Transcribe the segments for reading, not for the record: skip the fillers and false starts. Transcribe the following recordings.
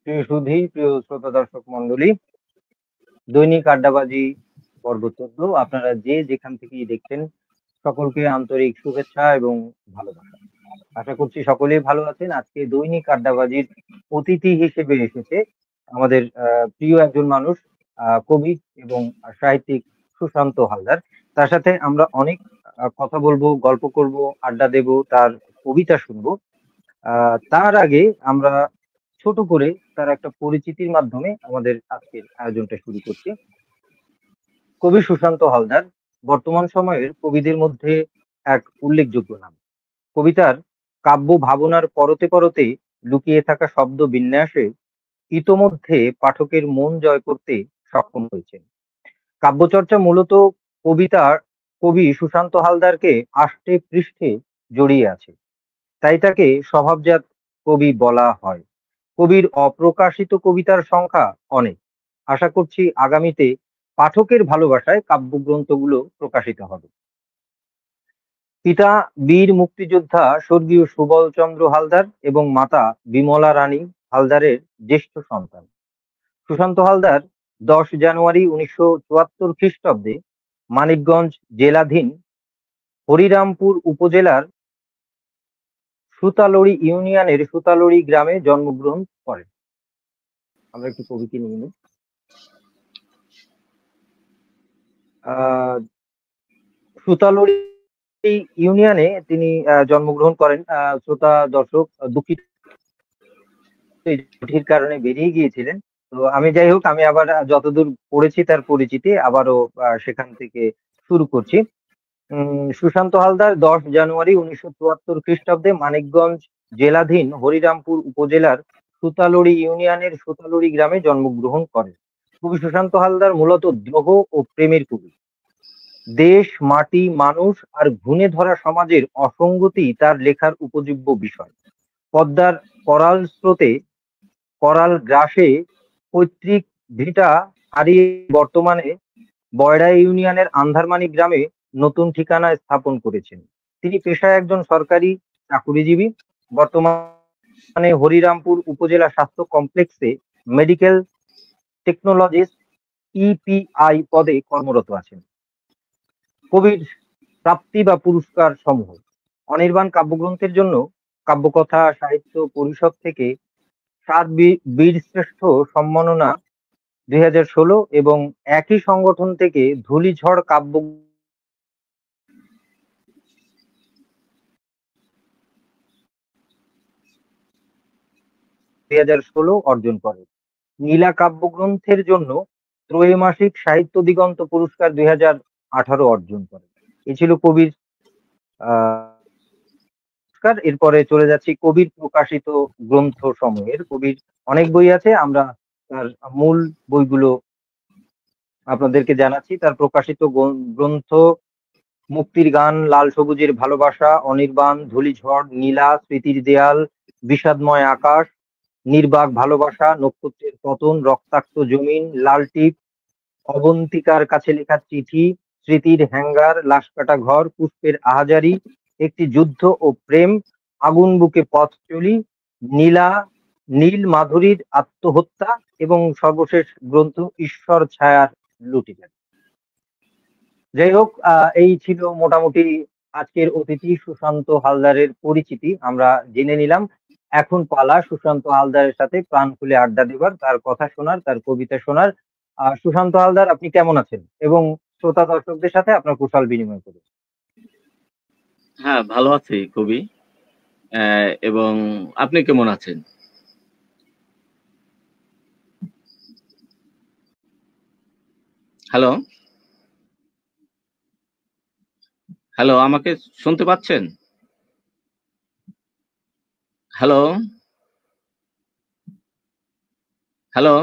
সুধী প্রিয় শ্রোতা দর্শক মন্ডলী, দৈনিক আড্ডাবাজি পর্ব 14 আপনারা যে যেখান থেকেই দেখছেন সকলকে আন্তরিক শুভেচ্ছা এবং ভালোবাসা। আশা করছি সকলেই ভালো আছেন। আজকে দৈনিক আড্ডাবাজির অতিথি হিসেবে এসেছে আমাদের প্রিয় একজন মানুষ, কবি এবং সাহিত্যিক সুশান্ত হালদার। তার সাথে আমরা অনেক কথা বলবো, গল্প করব, আড্ডা দেব, তার কবিতা শুনবো। তার আগে আমরা ছোট করে তার একটা পরিচিতির মাধ্যমে আমাদের আজকের আয়োজনটা শুরু করছি। কবি সুশান্ত হালদার বর্তমান সময়ের কবিদের মধ্যে এক উল্লেখযোগ্য নাম। কবিতার কাব্য ভাবনার পরতে পরতে লুকিয়ে থাকা শব্দ বিন্যাসে ইতোমধ্যে পাঠকের মন জয় করতে সক্ষম হয়েছেন। কাব্যচর্চা মূলত কবিতার কবি সুশান্ত হালদারকে আষ্টে পৃষ্ঠে জড়িয়ে আছে, তাই তাকে স্বভাবজাত কবি বলা হয়। কবির অপ্রকাশিত কবিতার সংখ্যা অনেক। আশা করছি আগামীতে পাঠকের ভালোবাসায় কাব্যগ্রন্থগুলো প্রকাশিত হবে। পিতা বীর মুক্তিযোদ্ধা স্বর্গীয় সুবল চন্দ্র হালদার এবং মাতা বিমলা রানী হালদারের জ্যেষ্ঠ সন্তান। সুশান্ত হালদার 10 জানুয়ারি 1974 খ্রিস্টাব্দে মানিকগঞ্জ জেলাধীন হরিরামপুর উপজেলার সুতালড়ি ইউনিয়নের সুতালড়ি গ্রামে জন্মগ্রহণ করেন। আমরা একটু কবিকে নিয়ে নিই। আহ সুতালড়ি ইউনিয়নে তিনি জন্মগ্রহণ করেন। শ্রোতা দর্শক দুঃখিত, এই জটিল কারণে বেরিয়ে গিয়েছিলেন। তো আমি যাই হোক, আমি আবার যতদূর পড়েছি তার পরিচিতি আবারও সেখান থেকে শুরু করছি। সুশান্ত হালদার 10 জানুয়ারি 1974 খ্রিস্টাব্দে মানিকগঞ্জ জেলাধীন হরিরামপুর উপজেলার সুতালড়ি ইউনিয়নের সুতালড়ি গ্রামে জন্মগ্রহণ করেন। কবি সুশান্ত হালদার মূলত দ্রোহ ও প্রেমের কবি। দেশ, মাটি, মানুষ আর ঘুণে ধরা সমাজের অসঙ্গতি তার লেখার উপজীব্য বিষয়। পদ্মার করাল স্রোতে, করাল গ্রাসে পৈতৃক ভিটা হারিয়ে বর্তমানে বয়রা ইউনিয়নের আন্ধারমানি গ্রামে নতুন ঠিকানা স্থাপন করেছেন। তিনি পেশায় একজন সরকারি চাকুরিজীবী। বর্তমানে হরিরামপুর উপজেলা স্বাস্থ্য কমপ্লেক্সে মেডিকেল টেকনোলজিস্ট ইপিআই পদে কর্মরত আছেন। কবির প্রাপ্তি বা পুরস্কার সমূহ: অনির্বাণ কাব্যগ্রন্থের জন্য কাব্যকথা সাহিত্য পরিষদ থেকে 7 বীরশ্রেষ্ঠ সম্মাননা 2016 এবং একই সংগঠন থেকে ধূলিঝড় কাব্য 2016 অর্জন করেন। নীলা কাব্যগ্রন্থের জন্য ত্রৈমাসিক সাহিত্য দিগন্ত পুরস্কার 2018 অর্জন করেন। এ ছিল কবির পুরস্কার। এরপরে চলে যাচ্ছি কবির প্রকাশিত গ্রন্থ সমূহের। কবির অনেক বই আছে, আমরা তার মূল বইগুলো আপনাদেরকে জানাচ্ছি। তার প্রকাশিত গ্রন্থ: মুক্তির গান, লাল সবুজের ভালোবাসা, অনির্বাণ, ধূলিঝড়, নীলা, স্মৃতির দেয়াল, বিষাদময় আকাশ, নির্বাক ভালোবাসা, নক্ষত্রের পতন, রক্তাক্ত জমিন, লাল টিপ, অবন্তিকার কাছে লেখা চিঠি, স্মৃতির হ্যাঙ্গার, লাশ কাটা ঘর, পুষ্পের আহাজারি, একটি যুদ্ধ ও প্রেম, আগুন বুকে পথ চলি, নীলা, নীল মাধুরীর আত্মহত্যা এবং সর্বশেষ গ্রন্থ ঈশ্বর ছায়ার লুটিকা। যাই হোক, এই ছিল মোটামুটি আজকের অতিথি সুশান্ত হালদারের পরিচিতি আমরা জেনে নিলাম। এখন পালা সুশান্ত হালদারের সাথে প্রাণ খুলে আড্ডা দেবার, তার কথা শোনার, তার কবিতা শোনার। সুশান্ত হালদার, আপনি কেমন আছেন এবং শ্রোতা দর্শকদের সাথে আপনার কুশল বিনিময় করুন। হ্যাঁ, ভালো আছি কবি। এবং আপনি কেমন আছেন? হ্যালো, হ্যালো, আমাকে শুনতে পাচ্ছেন? হ্যালো, হ্যালো,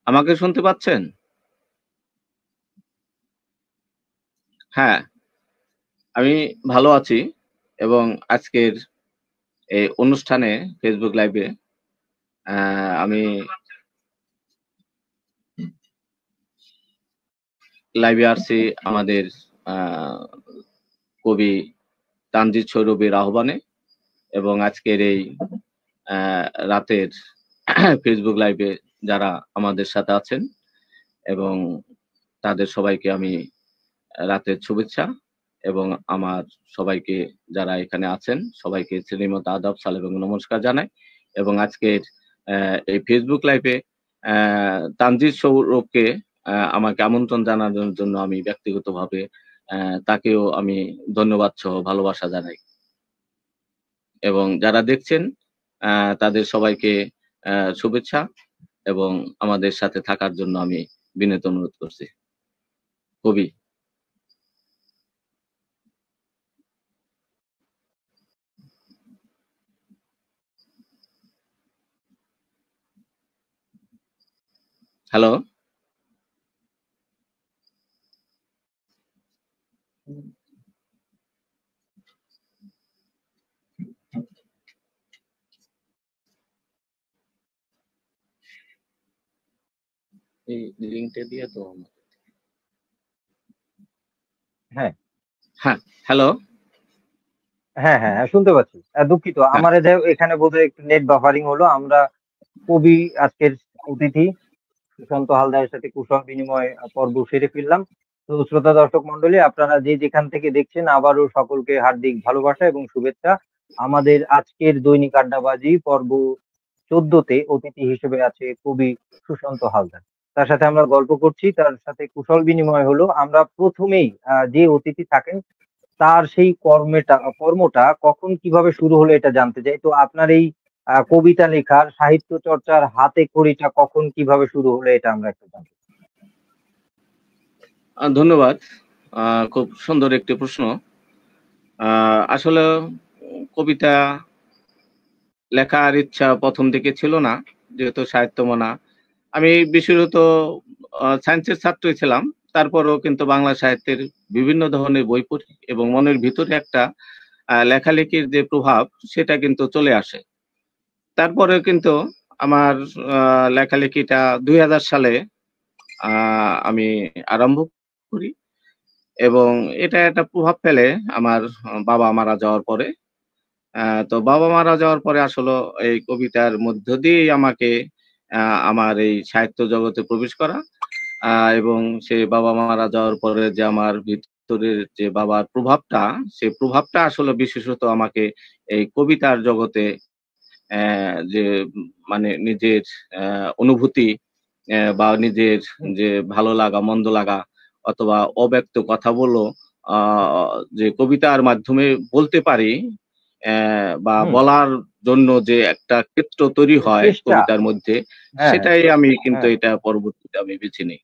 আমাকে শুনতে পাচ্ছেন? হ্যাঁ, আমি ভালো আছি এবং আজকের এই অনুষ্ঠানে ফেসবুক লাইভে আমি লাইভে আসছি আমাদের কবি তানজিদ সৌরভের আহ্বানে এবং আজকের এই রাতের ফেসবুক লাইভে যারা আমাদের সাথে আছেন এবং তাদের সবাইকে আমি রাতের শুভেচ্ছা এবং আমার সবাইকে যারা এখানে আছেন সবাইকে শ্রীমত আদাব সালাম এবং নমস্কার জানাই এবং আজকের এই ফেসবুক লাইভে তানজিদ সৌরভকে আমাকে আমন্ত্রণ জানানোর জন্য আমি ব্যক্তিগতভাবে তাকেও আমি ধন্যবাদ সহ ভালোবাসা জানাই এবং যারা দেখছেন তাদের সবাইকে শুভেচ্ছা এবং আমাদের সাথে থাকার জন্য আমি বিনীত অনুরোধ করছি। কবি হ্যালো এই লিংকটা দিয়ে তো হ্যাঁ হ্যাঁ হ্যালো হ্যাঁ হ্যাঁ হ্যাঁ, শুনতে পাচ্ছি। দুঃখিত, আমার এখানে বোধহয় একটু নেট বাফারিং হলো। আমরা কবি আজকের অতিথি সুশান্ত হালদারের সাথে কুশল বিনিময় পর্ব সেরে ফেললাম। তো শ্রোতা দর্শক মন্ডলী, আপনারা যে যেখান থেকে দেখছেন আবারও সকলকে হার্দিক ভালোবাসা এবং শুভেচ্ছা। আমাদের আজকের দৈনিক আড্ডাবাজি পর্ব 14তে অতিথি হিসেবে আছে কবি সুশান্ত হালদার। তার সাথে আমরা গল্প করছি, তার সাথে কুশল বিনিময় হলো। আমরা প্রথমেই যে অতিথি থাকেন তার সেই কর্মটা কখন কিভাবে শুরু হলো এটা জানতে চাই। তো আপনার এই কবিতা লেখার, সাহিত্য চর্চার হাতে খড়িটা কখন কিভাবে শুরু হলো এটা আমরা একটু জানতে চাই। ধন্যবাদ। খুব সুন্দর একটি প্রশ্ন। আসলে কবিতা লেখার ইচ্ছা প্রথম দিকে ছিল না, যেহেতু সাহিত্য মানা। আমি বিশেষত সায়েন্সের ছাত্রই ছিলাম, তারপরেও কিন্তু বাংলা সাহিত্যের বিভিন্ন ধরনের বই পড়ি এবং মনের ভিতরে একটা লেখালেখির যে প্রভাব সেটা কিন্তু চলে আসে। তারপরে কিন্তু আমার লেখালেখিটা 2000 সালে আমি আরম্ভ করি এবং এটা একটা প্রভাব ফেলে আমার বাবা মারা যাওয়ার পরে। তো বাবা মারা যাওয়ার পরে আসলে এই কবিতার মধ্য দিয়েই আমাকে আমার এই সাহিত্য জগতে প্রবেশ করা এবং সেই বাবা মারা যাওয়ার পরে যে আমার ভিতরের যে বাবার প্রভাবটা, সেই প্রভাবটা আসলে বিশেষত আমাকে এই কবিতার জগতে যে মানে নিজের অনুভূতি বা নিজের যে ভালো লাগা মন্দ লাগা অথবা অব্যক্ত কথাগুলো যে কবিতার মাধ্যমে বলতে পারি বা বলার জন্য যে একটা ক্ষেত্র তৈরি হয় চেষ্টা। কবিতার মধ্যে, হ্যাঁ, সেটাই আমি কিন্তু হ্যাঁ। এটা পরবর্তীতে আমি বেছে নিই।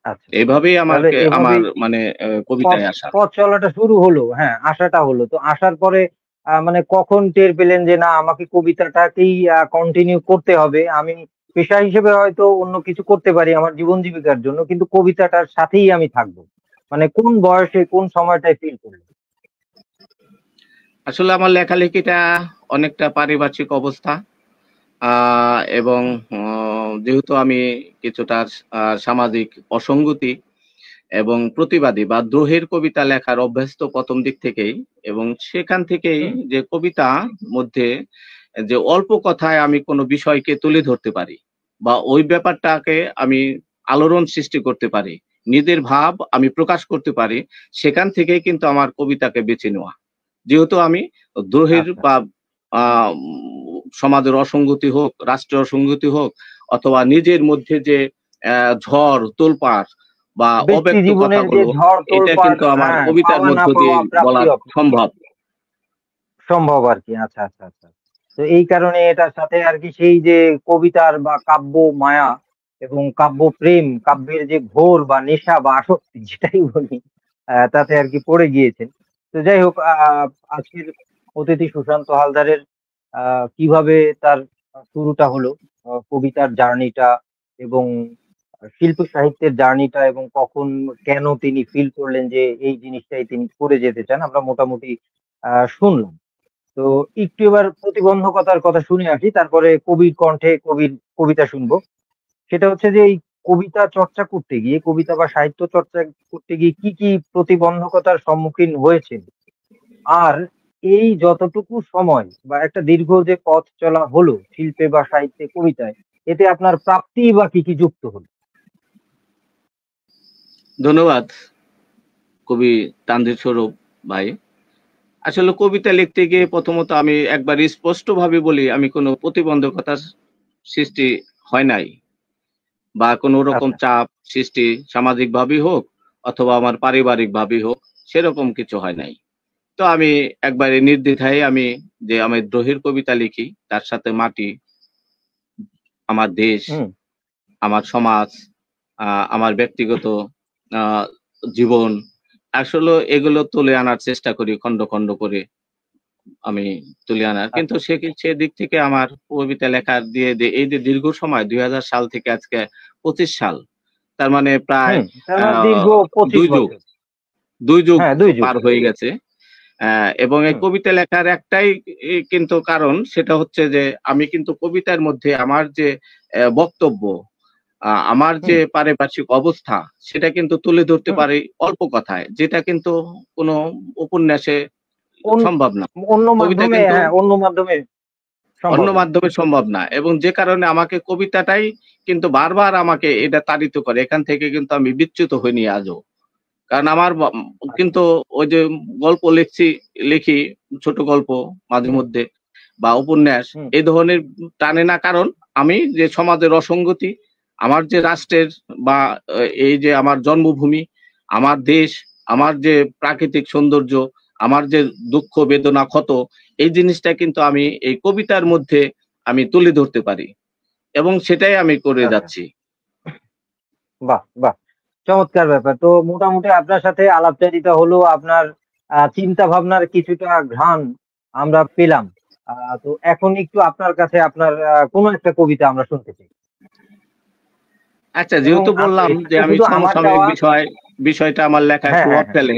আচ্ছা, এইভাবেই তাহলে আমার এভাবেই মানে পথ কবিতায় আসা। পথ চলাটা শুরু হলো। হ্যাঁ, আসাটা হলো। তো আসার পরে মানে কখন টের পেলেন যে না, আমাকে কবিতাটাকেই কন্টিনিউ করতে হবে। আমি পেশা হিসেবে হয়তো অন্য কিছু করতে পারি আমার জীবন জীবিকার জন্য, কিন্তু কবিতাটার সাথেই আমি থাকবো। মানে কোন বয়সে, কোন সময়টায় ফিল করলেন? আসলে আমার লেখালেখিটা অনেকটা পারিপার্শ্বিক অবস্থা এবং যেহেতু আমি কিছুটা সামাজিক অসঙ্গতি এবং প্রতিবাদী বা দ্রোহের কবিতা লেখার অভ্যস্ত প্রথম দিক থেকেই এবং সেখান থেকেই যে কবিতা মধ্যে যে অল্প কথায় আমি কোনো বিষয়কে তুলে ধরতে পারি বা ওই ব্যাপারটাকে আমি আলোড়ন সৃষ্টি করতে পারি, নিজের ভাব আমি প্রকাশ করতে পারি, সেখান থেকেই কিন্তু আমার কবিতাকে বেছে নেওয়া। যেহেতু আমি দ্রোহের আচ্ছা। বা সমাজের অসঙ্গতি হোক, রাষ্ট্রের অসঙ্গতি হোক অথবা নিজের মধ্যে যে ঝড় তোলপাড় বা ব্যক্তি অব্যক্ত জীবনের যে কথাগুলো, ঝড় এটা তোলপাড়, কিন্তু আমার হ্যাঁ, কবিতার পাওয়া না মধ্য দিয়ে পাওয়া, প্রাপ্তি বলা অপ্রাপ্তি সম্ভব। সম্ভব আরকি। আচ্ছা, আচ্ছা, আচ্ছা। তো এই কারণে এটার সাথে আরকি সেই যে কবিতার বা কাব্য মায়া এবং কাব্য প্রেম, কাব্যের যে ঘোর বা নেশা বা আসক্তি যেটাই বলি, তাতে আরকি পড়ে গিয়েছেন। তো যাই হোক, আজকের অতিথি সুশান্ত হালদারের কিভাবে তার শুরুটা হলো, কবিতার জার্নিটা এবং শিল্প সাহিত্যের জার্নিটা, এবং কখন কেন তিনি ফিল করলেন যে এই জিনিসটাই তিনি করে যেতে চান, আমরা মোটামুটি শুনলাম। তো একটু এবার প্রতিবন্ধকতার কথা শুনে আসি, তারপরে কবির কণ্ঠে কবির কবিতা শুনবো। সেটা হচ্ছে যে এই কবিতা চর্চা করতে গিয়ে, কবিতা বা সাহিত্য চর্চা করতে গিয়ে কি কি প্রতিবন্ধকতার সম্মুখীন হয়েছেন? আর এই যতটুকু সময় বা একটা দীর্ঘ যে পথ চলা হলো শিল্পে বা সাহিত্যে কবিতায়, এতে আপনার প্রাপ্তি বা কি কি যুক্ত হলো? ধন্যবাদ কবি তানজিদ স্বরূপ ভাই। আসলে কবিতা লিখতে গিয়ে প্রথমত আমি একবার স্পষ্টভাবে বলি, আমি কোনো প্রতিবন্ধকতার সৃষ্টি হয় নাই বা কোনো রকম আচ্ছা। চাপ সৃষ্টি সামাজিকভাবেই হোক অথবা আমার পারিবারিকভাবেই হোক, সেরকম কিছু হয় নাই। তো আমি একবারে নির্দ্বিধায় আমি যে আমি দ্রোহের কবিতা লিখি, তার সাথে মাটি, আমার দেশ, হুম। আমার সমাজ, আমার ব্যক্তিগত আ জীবন, আসলে এগুলো তুলে আনার চেষ্টা করি খন্ড, খন্ড করে আমি তুলে আনার। কিন্তু আচ্ছা। সেদিক থেকে আমার কবিতা লেখার এই যে দীর্ঘ সময় ২০০০ সাল থেকে আজকে ২৫ সাল, তার মানে প্রায় হুম, তার আ মানে দীর্ঘ 25 ২ যুগ, বছর। ২ যুগ হ্যাঁ, 2 যুগ। পার হয়ে গেছে। এবং এই হুম, কবিতা লেখার একটাই কিন্তু কারণ, সেটা হচ্ছে যে আমি কিন্তু কবিতার মধ্যে আমার যে বক্তব্য, আমার যে হুম। পারিপার্শ্বিক অবস্থা, সেটা কিন্তু তুলে ধরতে হুম। পারি অল্প কথায়, যেটা কিন্তু কোনো উপন্যাসে অন সম্ভব না। অন্য কবিতা মাধ্যমে, কিন্তু হ্যাঁ, অন্য মাধ্যমে অন্য সম্ভব না। মাধ্যমে সম্ভব না, এবং যে কারণে আমাকে কবিতাটাই কিন্তু বারবার আমাকে এটা তাড়িত করে। এখান থেকে কিন্তু আমি বিচ্যুত হইনি আজও। কারণ আমার আচ্ছা। কিন্তু ওই যে গল্প লিখি ছোট গল্প মাঝে হুম। মধ্যে বা উপন্যাস, হুম। এই ধরনের টানে না। কারণ আমি যে সমাজের অসঙ্গতি, আমার যে রাষ্ট্রের বা এই যে আমার জন্মভূমি, আমার দেশ, আমার যে প্রাকৃতিক সৌন্দর্য, আমার যে দুঃখ বেদনা ক্ষত, এই জিনিসটা কিন্তু আমি এই কবিতার মধ্যে আমি তুলে ধরতে পারি, এবং সেটাই আমি করে আচ্ছা। যাচ্ছি। বাহ! বাহ! চমৎকার ব্যাপার। তো মোটামুটি আপনার সাথে আলাপচারিতা হলো, আপনার চিন্তা ভাবনার কিছুটা ঘ্রাণ আমরা পেলাম। আ তো এখন একটু আপনার কাছে আপনার কোনো একটা কবিতা আমরা শুনতে চাই। আচ্ছা, এবং যেহেতু বললাম এটা যে তো আমি শুধু আমার সমসাময়িক চাওয়া। বিষয়টা আমার লেখায় হ্যাঁ, হ্যাঁ, প্রভাব হ্যাঁ। ফেলে,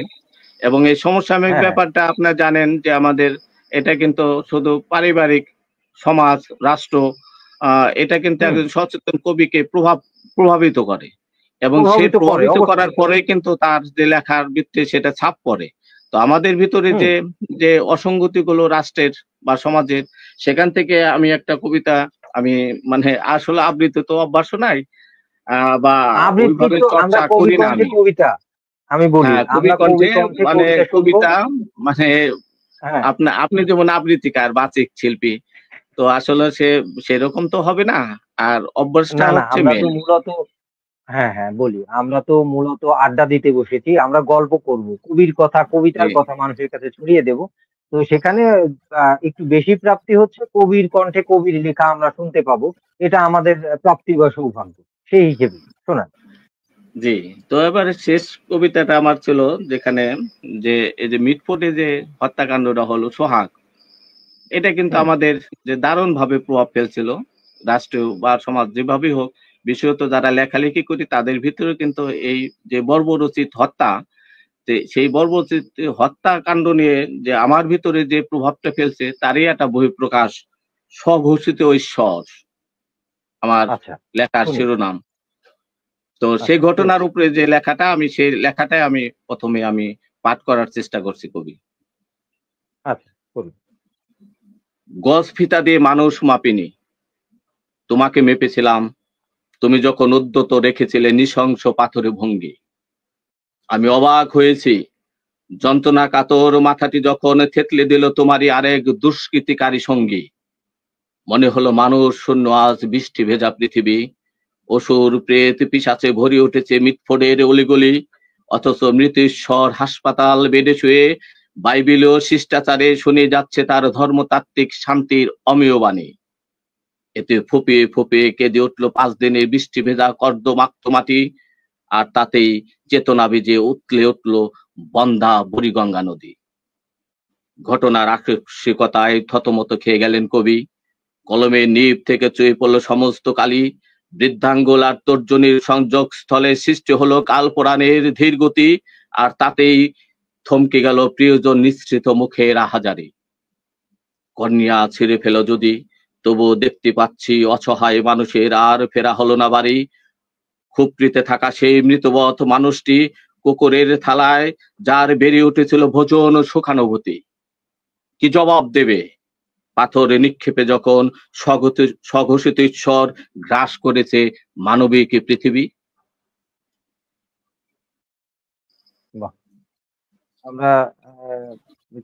এবং এই সমসাময়িক হ্যাঁ, হ্যাঁ। ব্যাপারটা আপনারা জানেন যে আমাদের এটা কিন্তু শুধু পারিবারিক, সমাজ, রাষ্ট্র, এটা কিন্তু হুম। একজন সচেতন কবিকে প্রভাবিত করে, এবং সে প্রভাবিত করে প্রভাবিত করার অবশ্যই। পরেই কিন্তু তার যে লেখার ভিত্তি সেটা ছাপ পড়ে। তো আমাদের ভিতরে হুম। যে অসঙ্গতিগুলো রাষ্ট্রের বা সমাজের, সেখান থেকে আমি একটা কবিতা আমি মানে আসলে আবৃত্তি তো অভ্যাসও নাই, বা আবৃত্তি ওইভাবে তো আমরা চর্চা কবি করি না কণ্ঠে আমি। কবিতা, আমি বলি, হ্যাঁ, কবি আমরা কবি কণ্ঠে কণ্ঠে মানে কবিতা শুনবো। কবিতা, মানে হ্যাঁ। আপনি যেমন আবৃত্তিকার, বাচিক শিল্পী, তো আসলে সেরকম তো হবে না। আর অভ্যাসটা না, না, হচ্ছে আমরা তো মেন। মূলত, হ্যাঁ, হ্যাঁ, বলি। আমরা তো মূলত আড্ডা দিতে বসেছি। আমরা গল্প করব। কবির কথা, জি, কবিতার কথা মানুষের কাছে ছড়িয়ে দেব। তো সেখানে একটু বেশি প্রাপ্তি হচ্ছে কবির কণ্ঠে কবির লেখা আমরা শুনতে পাবো। এটা আমাদের প্রাপ্তি বা সৌভাগ্য। সেই হিসেবে শোনান। জি। তো এবারে শেষ কবিতাটা আমার ছিল, যেখানে যে এই যে মিটফোর্ডে যে হত্যাকাণ্ডটা হলো সোহাগ, এটা কিন্তু হুম। আমাদের যে দারুণভাবে প্রভাব ফেলছিল। রাষ্ট্র বা সমাজ যেভাবেই হোক, বিশেষত যারা লেখালেখি করি তাদের ভিতরে কিন্তু এই যে বর্বরোচিত হত্যা, সেই বর্বরোচিত হত্যাকাণ্ড নিয়ে যে আমার ভিতরে যে প্রভাবটা ফেলছে, তারই একটা বহিঃপ্রকাশ, স্বঘোষিত ঈশ্বর আমার আচ্ছা, লেখার শুনি। শিরোনাম। তো সেই আচ্ছা, ঘটনার শুনছি। উপরে যে লেখাটা, সেই লেখাটাই আমি ১ম এ আমি পাঠ করার চেষ্টা করছি কবি। আচ্ছা, বলুন। গজ ফিতা দিয়ে মানুষ মাপিনি, তোমাকে মেপেছিলাম, তুমি যখন উদ্যত রেখেছিলে নৃশংস পাথরে ভঙ্গি। আমি অবাক হয়েছি, যন্ত্রণা কাতর মাথাটি যখন থেতলে দিল তোমারই আরেক দুষ্কৃতিকারী সঙ্গী। মনে হলো মানুষ শূন্য আজ বৃষ্টি ভেজা পৃথিবী, অসুর প্রেত পিশাচে ভরে উঠেছে মিটফোর্ডের অলিগলি, অথচ মৃত ঈশ্বর হাসপাতাল বেডে শুয়ে বাইবেলীয় শিষ্টাচারে শুনে যাচ্ছে তার ধর্মতাত্ত্বিক শান্তির অমেয় বাণী। এতে ফুঁপিয়ে ফুঁপিয়ে কেঁদে উঠল ৫ দিনের বৃষ্টি ভেজা কর্দমাক্ত মাটি, আর তাতেই চেতনা ভিজে উথলে উঠল বন্ধ্যা বুড়িগঙ্গা নদী। ঘটনার আকস্মিকতায় থতমত খেয়ে গেলেন কবি। কলমের নিব থেকে চুয়ে পড়ল সমস্ত কালি। বৃদ্ধাঙ্গুল আর তর্জনীর সংযোগস্থলে সৃষ্টি হলো কালপুরাণের ধীর গতি, আর তাতেই থমকে গেল প্রিয়জন নিঃসৃত মুখের আহাজারি। কর্নিয়া ছিঁড়ে ফেল যদি, তবুও দেখতে পাচ্ছি অসহায় মানুষের আর ফেরা হলো না বাড়ি। খুপড়িতে থাকা সেই মৃতবৎ মানুষটি কুকুরের থালায়, যার বেড়ে উঠেছিল ভোজন ও সুখানুভূতি। কি জবাব দেবে? পাথরে নিক্ষেপে যখন স্বঘোষিত ঈশ্বর গ্রাস করেছে মানবিক পৃথিবী। বাহ! আমরা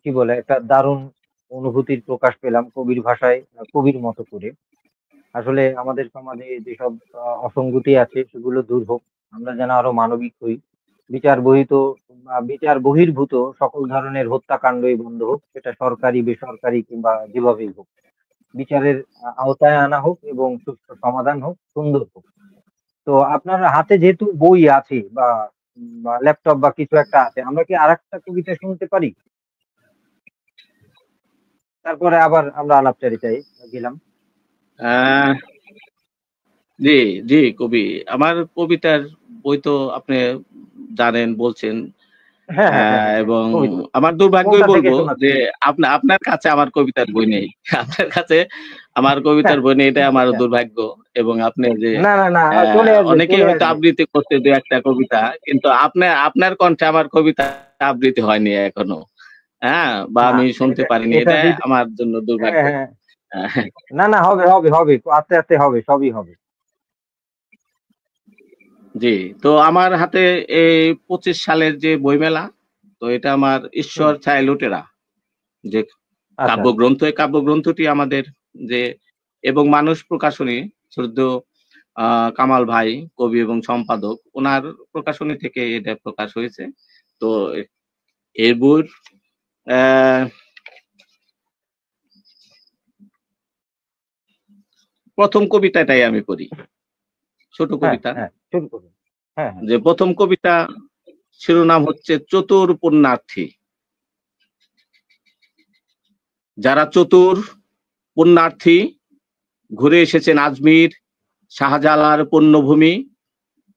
কি বলে একটা দারুণ অনুভূতির প্রকাশ পেলাম কবির ভাষায়, কবির মতো করে। আসলে আমাদের সমাজে যেসব অসঙ্গতি আছে সেগুলো দূর হোক। আমরা যেন আরো মানবিক হই। বিচার বহিত বা বিচার বহির্ভূত সকল ধরনের হত্যাকাণ্ডই বন্ধ হোক। সেটা সরকারি, বেসরকারি কিংবা যেভাবেই হোক। বিচারের আওতায় আনা হোক এবং সুষ্ঠু সমাধান হোক, সুন্দর হোক। তো আপনার হাতে যেহেতু বই আছে বা ল্যাপটপ বা কিছু একটা আছে, আমরা কি আরেকটা কবিতা শুনতে পারি? তারপরে আবার আমরা আলাপচারিতায় গেলাম। আহ জি, জি কবি। আমার কবিতার বই তো আপনি জানেন, বলছেন। হ্যাঁ, হ্যাঁ, হ্যাঁ, হ্যাঁ, হ্যাঁ। এবং কবিতা। আমার দুর্ভাগ্যই কোনটা থেকে বলবো যে শোনাচ্ছেন? আপনার কাছে আমার কবিতার বই নেই। আপনার কাছে আমার কবিতার বই নেই, এটা আমার আচ্ছা। দুর্ভাগ্য। এবং আপনি যে না, না, না, চলে আসবে, অনেকেই চলে হয়তো আসবে। আবৃত্তি করতে দু একটা কবিতা, কিন্তু আপনার কণ্ঠে আমার কবিতা আবৃত্তি হয়নি এখনো। হ্যাঁ, বা না, আমি শুনতে এটা পারিনি, এটা এটা দিতে আমার জন্য হ্যাঁ, দুর্ভাগ্য। হ্যাঁ। আহ, না, না, হবে, হবে, হবে। আস্তে, আস্তে হবে, সবই হবে। জি। তো আমার হাতে এই 25 সালের যে বইমেলা, তো এটা আমার হুম, ঈশ্বর ছায়া লুটেরা যে আচ্ছা, আচ্ছা। কাব্যগ্রন্থ, এই কাব্যগ্রন্থটি আমাদের যে এবং মানুষ প্রকাশনী, শ্রদ্ধেয় কামাল ভাই, কবি এবং সম্পাদক, ওনার প্রকাশনী থেকে এটা প্রকাশ হয়েছে। তো এই বইয়ের আহ, প্রথম কবিতাটাই আমি পড়ি, ছোট হ্যাঁ, কবিতা। হ্যাঁ, শুরু করুন। হ্যাঁ, হ্যাঁ। যে প্রথম কবিতা শিরোনাম হচ্ছে চতুর পুণ্যার্থী। যারা চতুর পুণ্যার্থী ঘুরে এসেছেন আজমির, শাহজালার পুণ্যভূমি,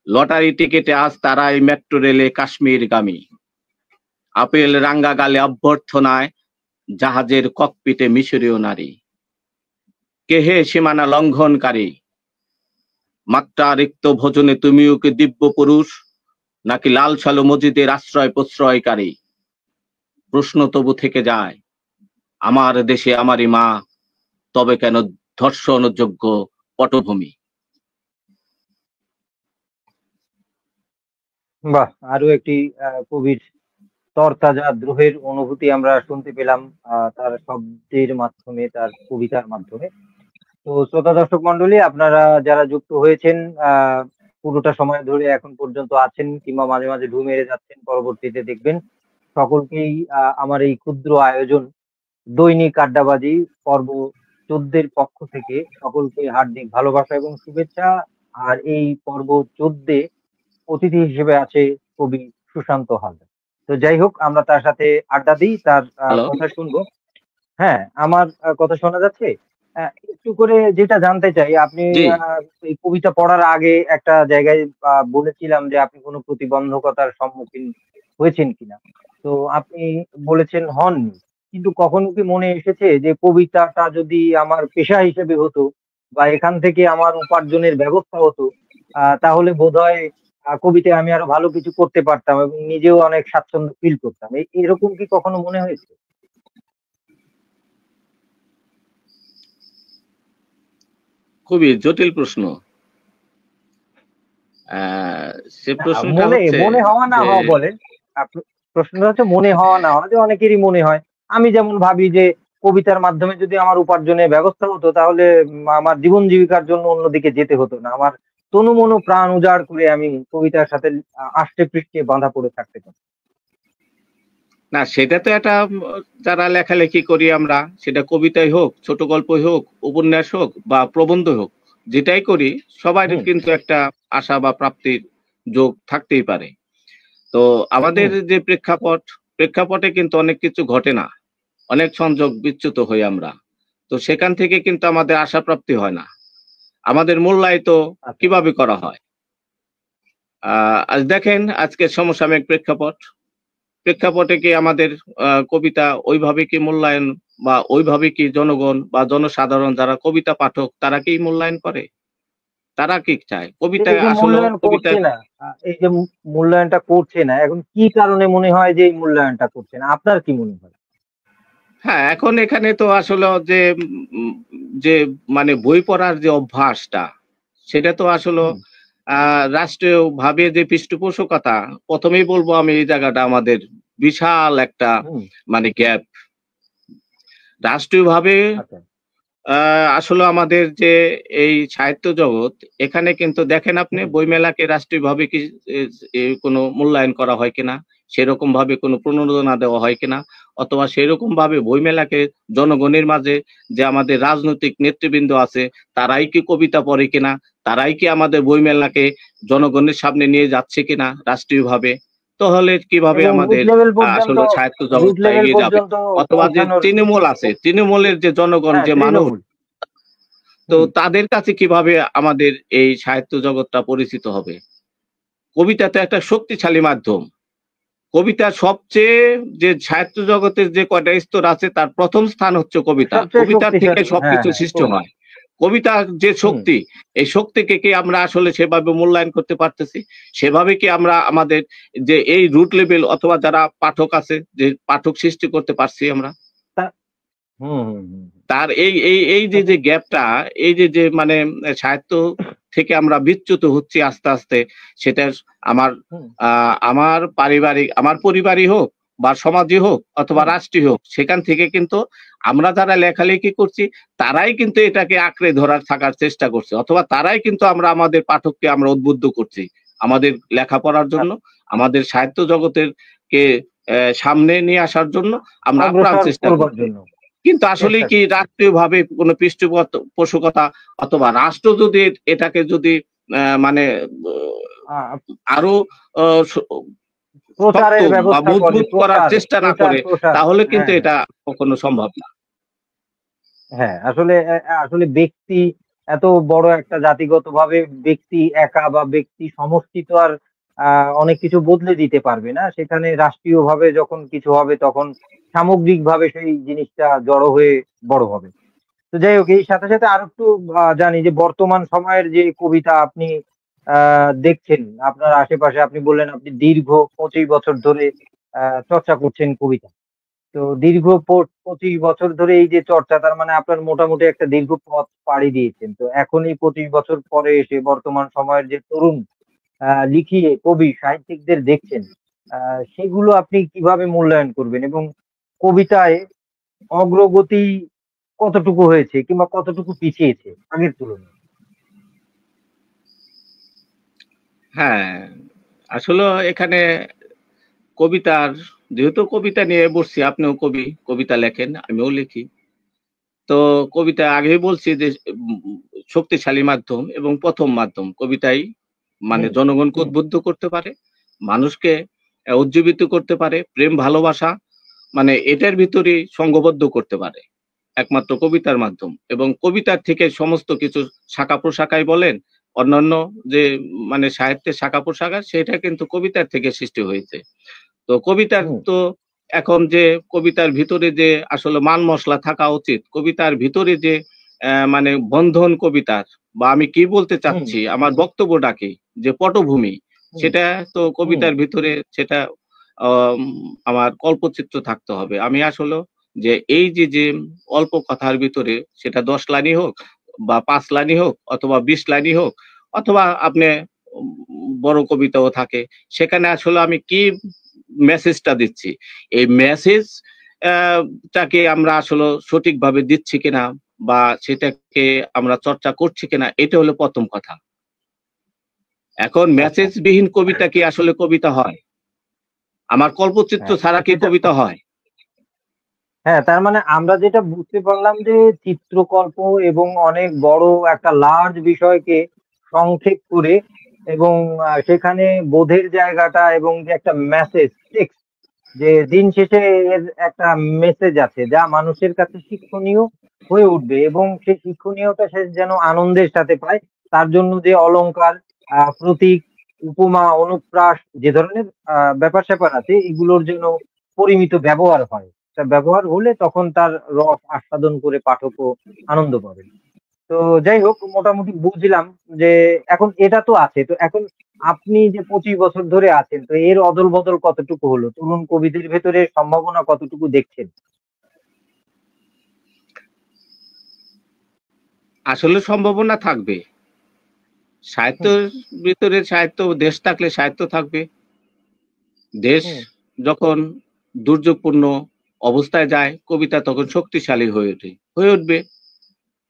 লটারি টিকেটে আজ তারাই মেট্রো রেলে কাশ্মীরগামী। আপেল রাঙ্গা গালে অভ্যর্থনায় জাহাজের ককপিটে মিশরীয় নারী। কেহে সীমানা লঙ্ঘনকারী, মাত্রা রিক্ত ভোজনে তুমিও কি দিব্য পুরুষ, নাকি লাল সালো মসজিদের আশ্রয় প্রশ্রয়কারী? প্রশ্ন তবু থেকে যায়, আমার দেশে আমারই মা, তবে কেন ধর্ষণযোগ্য পটভূমি? বাহ! আরো একটি কবির তরতাজা দ্রোহের অনুভূতি আমরা শুনতে পেলাম তার শব্দের মাধ্যমে, তার কবিতার মাধ্যমে। তো শ্রোতা দর্শক মণ্ডলী, আপনারা যারা যুক্ত হয়েছেন আহ পুরোটা সময় ধরে এখন পর্যন্ত আছেন কিংবা মাঝে মাঝে ঢু মেরে যাচ্ছেন, পরবর্তীতে দেখবেন, সকলকেই আমার এই ক্ষুদ্র আয়োজন দৈনিক আড্ডাবাজি পর্ব 14 এর পক্ষ থেকে সকলকে হার্দিক ভালোবাসা এবং শুভেচ্ছা। আর এই পর্ব 14 অতিথি হিসেবে আছে কবি সুশান্ত হালদার। তো যাই হোক, আমরা তার সাথে আড্ডা দিই, তার হ্যালো। কথা শুনবো। হ্যাঁ, আমার কথা শোনা যাচ্ছে? একটু করে যেটা জানতে চাই, আপনি জি। আ এই কবিতা পড়ার আগে একটা জায়গায় বলেছিলাম যে আপনি কোন প্রতিবন্ধকতার সম্মুখীন হয়েছেন কিনা। তো আপনি বলেছেন হননি। কিন্তু কখনো কি মনে এসেছে যে কবিতাটা যদি আমার পেশা হিসেবে হতো বা এখান থেকে আমার উপার্জনের ব্যবস্থা হতো, তাহলে বোধহয় কবিতায় আমি আরো ভালো কিছু করতে পারতাম এবং নিজেও অনেক স্বাচ্ছন্দ্য ফিল করতাম। এরকম কি কখনো মনে হয়েছে? খুবই জটিল প্রশ্ন। আহ, সে না, প্রশ্নটা মনে হচ্ছে মনে হওয়া না যে হওয়া বলেন। প্রশ্নটা হচ্ছে মনে হওয়া না হওয়া, যে অনেকেরই মনে হয়। আমি যেমন ভাবি যে কবিতার মাধ্যমে যদি আমার উপার্জনের ব্যবস্থা হতো, তাহলে আমার জীবন জীবিকার জন্য অন্যদিকে যেতে হতো না। আমার তনু মনো প্রাণ উজাড় করে আমি কবিতার সাথে আষ্টে পৃষ্ঠে বাঁধা পড়ে থাকতে পারতাম। না, সেটা তো একটা যারা লেখালেখি করি আমরা, সেটা কবিতাই হোক, ছোট গল্পই হোক, উপন্যাস হোক বা প্রবন্ধ হোক, যেটাই করি সবার হুম, কিন্তু একটা আশা বা প্রাপ্তির যোগ থাকতেই পারে। তো আমাদের হুম, যে প্রেক্ষাপটে কিন্তু অনেক কিছু ঘটে না, অনেক সংযোগ বিচ্যুত হই আমরা। তো সেখান থেকে কিন্তু আমাদের আশা প্রাপ্তি হয় না, আমাদের মূল্যায়িত আচ্ছা। কিভাবে করা হয়। আজ দেখেন আজকের সমসাময়িক প্রেক্ষাপটে কি আমাদের কবিতা ওইভাবে কি মূল্যায়ন, বা ওইভাবে কি জনগণ বা জনসাধারণ যারা কবিতা পাঠক তারা কি মূল্যায়ন করে? তারা কি চায়? কবিতা এই যে আসলে মূল্যায়ন কবিতা করছে না, এই যে মূল্যায়নটা করছে না, এখন কি কারণে মনে হয় যে এই মূল্যায়নটা করছে না? আপনার কি মনে হয়? হ্যাঁ, এখন এখানে তো আসলে উম, যে মানে বই পড়ার যে অভ্যাসটা, সেটা তো আসলে হুম, রাষ্ট্রীয় ভাবে যে পৃষ্ঠপোষকতা, প্রথমেই বলবো আমি এই জায়গাটা আমাদের বিশাল একটা হুম, মানে গ্যাপ। রাষ্ট্রীয়ভাবে আচ্ছা, আসলে আমাদের যে এই সাহিত্য জগৎ, এখানে কিন্তু দেখেন আপনি হুম, বইমেলাকে রাষ্ট্রীয়ভাবে কি এ কোনো মূল্যায়ন করা হয় কিনা? সেরকম ভাবে কোনো প্রণোদনা দেওয়া হয় কিনা? অথবা সেরকম ভাবে বইমেলাকে জনগণের মাঝে যে আমাদের রাজনৈতিক নেতৃবৃন্দ আছে, তারাই কি কবিতা পড়ে কিনা? তারাই কি আমাদের বইমেলাকে জনগণের সামনে নিয়ে যাচ্ছে কিনা রাষ্ট্রীয়ভাবে? তাহলে কিভাবে এবং রুট আমাদের লেভেল পর্যন্ত, আসলে সাহিত্য রুট জগৎটা লেভেল এগিয়ে যাবে? পর্যন্ত অথবা যে পৌঁছানোর, তৃণমূল আছে, তৃণমূলের যে জনগণ, হ্যাঁ, যে মানুষ, তৃণমূল, তো হুম, তাদের কাছে কিভাবে আমাদের এই সাহিত্য জগৎটা পরিচিত হবে? কবিতা তো একটা শক্তিশালী মাধ্যম। কবিতার সবচেয়ে যে সাহিত্য জগতের যে কয়টা স্তর আছে, তার প্রথম স্থান হচ্ছে কবিতা। সবচেয়ে কবিতার থেকে শক্তিশালী, হ্যাঁ, সবকিছু হ্যাঁ, সৃষ্টি কবি, হয়। কবিতার যে হুম, শক্তি, এই শক্তিকে কি আমরা আসলে সেভাবে মূল্যায়ন করতে পারতেছি? সেভাবে কি আমরা আমাদের যে এই রুট লেভেল অথবা যারা পাঠক আছে, যে পাঠক সৃষ্টি করতে পারছি আমরা? তা, হুম, হুম, হুম, তার এই যে গ্যাপটা, এই যে মানে সাহিত্য থেকে আমরা বিচ্যুত হচ্ছি আস্তে, আস্তে, সেটা আমার হুম, আমার পরিবারই হোক বা সমাজই হোক অথবা হুম, রাষ্ট্রই হোক, সেখান থেকে কিন্তু আমরা যারা লেখালেখি করছি, তারাই কিন্তু এটাকে আঁকড়ে ধরার থাকার চেষ্টা করছে। অথবা তারাই কিন্তু আমাদের পাঠককে আমরা উদ্বুদ্ধ করছি। আমাদের লেখাপড়ার জন্য, আমাদের সাহিত্য জগতের কে সামনে নিয়ে আসার জন্য আমরা আপ্রাণ অগ্রসর চেষ্টা করবার করছি। জন্য কিন্তু আসলেই চেষ্টা কি করছে, রাষ্ট্রীয়ভাবে কোনো পৃষ্ঠপোষকতা অথবা রাষ্ট্র যদি এটাকে যদি মানে আহ, আরো আ স শক্ত প্রচারের বা ব্যবস্থা করে, মজবুত করার প্রচার, চেষ্টা না প্রচার, করে, প্রসার, তাহলে কিন্তু হ্যাঁ, এটা কখনো সম্ভব না। হ্যাঁ, আসলে আসলে ব্যক্তি এত বড় একটা জাতিগতভাবে ব্যক্তি একা বা ব্যক্তি সমষ্টি তো আর অনেক কিছু বদলে দিতে পারবে না। সেখানে রাষ্ট্রীয়ভাবে যখন কিছু হবে তখন সামগ্রিকভাবে সেই জিনিসটা জড়ো হয়ে বড় হবে। তো যাই হোক, এই সাথে, সাথে আরেকটু জানি যে বর্তমান সময়ের যে কবিতা আপনি দেখছেন আপনার আশেপাশে, আপনি বললেন আপনি দীর্ঘ ২৫ বছর ধরে চর্চা করছেন কবিতা। তো দীর্ঘ ২৫ বছর ধরে এই যে চর্চা, তার মানে আপনার মোটামুটি একটা দীর্ঘ পথ পাড়ি দিয়েছেন। তো এখন এই ২৫ বছর পরে এসে বর্তমান সময়ের যে তরুণ লিখিয়ে কবি সাহিত্যিকদের দেখছেন, সেগুলো আপনি কিভাবে মূল্যায়ন করবেন? এবং কবিতায় অগ্রগতি কতটুকু হয়েছে কিংবা কতটুকু পিছিয়েছে আগের তুলনায়? হ্যাঁ, আসলে এখানে কবিতার, যেহেতু কবিতা নিয়ে বসছি, আপনিও কবি, কবিতা লেখেন, আমিও লিখি। তো কবিতা আগেই বলছি যে শক্তিশালী মাধ্যম এবং প্রথম মাধ্যম কবিতাই মানে হুম, জনগণকে হুম, উদ্বুদ্ধ করতে পারে, মানুষকে উজ্জীবিত করতে পারে, প্রেম ভালোবাসা মানে এটার ভিতরেই সংঘবদ্ধ করতে পারে একমাত্র কবিতার মাধ্যম। এবং কবিতার থেকে সমস্ত কিছু শাখা প্রশাখাই বলেন, অন্যান্য যে মানে সাহিত্যের শাখা প্রশাখা, সেটা কিন্তু কবিতার থেকে সৃষ্টি হয়েছে। তো কবিতার হুম, তো এখন যে কবিতার ভিতরে যে আসলে মান মসলা থাকা উচিত, কবিতার ভিতরে যে মানে বন্ধন কবিতার, বা আমি কি বলতে হুম, চাচ্ছি, আমার বক্তব্যটা কি, যে পটভূমি, হুম, সেটা তো হুম, কবিতার ভিতরে সেটা আম আমার কল্পচিত্র থাকতে হবে। আমি আসলে যে এই যে অল্প কথার ভিতরে, সেটা ১০ লাইনই হোক বা ৫ লাইনই হোক অথবা ২০ লাইনই হোক, অথবা আপনি উম বড় কবিতাও থাকে, সেখানে আসলে আমি কি মেসেজটা দিচ্ছি। এই মেসেজ অ্যা টাকে আমরা আসলে সঠিকভাবে দিচ্ছি কিনা বা সেটাকে আমরা চর্চা করছি কিনা, এটা হলো ১ম কথা। এখন আচ্ছা, মেসেজবিহীন কবিতা কি আসলে কবিতা হয়? আমার কল্পচিত্র হ্যাঁ, ছাড়া কি সেটা, কবিতা হয়? হ্যাঁ, তার মানে আমরা যেটা বুঝতে পারলাম যে চিত্রকল্প এবং অনেক বড় একটা লার্জ বিষয়কে সংক্ষেপ করে এবং সেখানে বোধের জায়গাটা এবং যে একটা মেসেজ টেক্সট, যে দিন শেষে এর একটা মেসেজ আছে যা মানুষের কাছে শিক্ষণীয় হয়ে উঠবে এবং সেই শিক্ষণীয়তা সে যেন আনন্দের সাথে পায়। তার জন্য যে অলংকার, প্রতীক, উপমা, অনুপ্রাস, যে ধরনের ব্যাপার-স্যাপার আছে এগুলোর যেন পরিমিত ব্যবহার হয়। তা ব্যবহার হলে তখন তার রস আস্বাদন করে পাঠকও আনন্দ পাবেন। তো যাই হোক, মোটামুটি বুঝলাম যে এখন এটা তো আছে। তো এখন আপনি যে ২৫ বছর ধরে আছেন, তো এর অদল-বদল কতটুকু হলো? তরুণ কবিদের ভেতরে সম্ভাবনা কতটুকু দেখছেন? আসলে সম্ভাবনা থাকবে। সাহিত্যের ভিতরে সাহিত্য, দেশ থাকলে সাহিত্য থাকবে। দেশ হুম যখন দুর্যোগপূর্ণ অবস্থায় যায়, কবিতা তখন শক্তিশালী হয়ে উঠবে।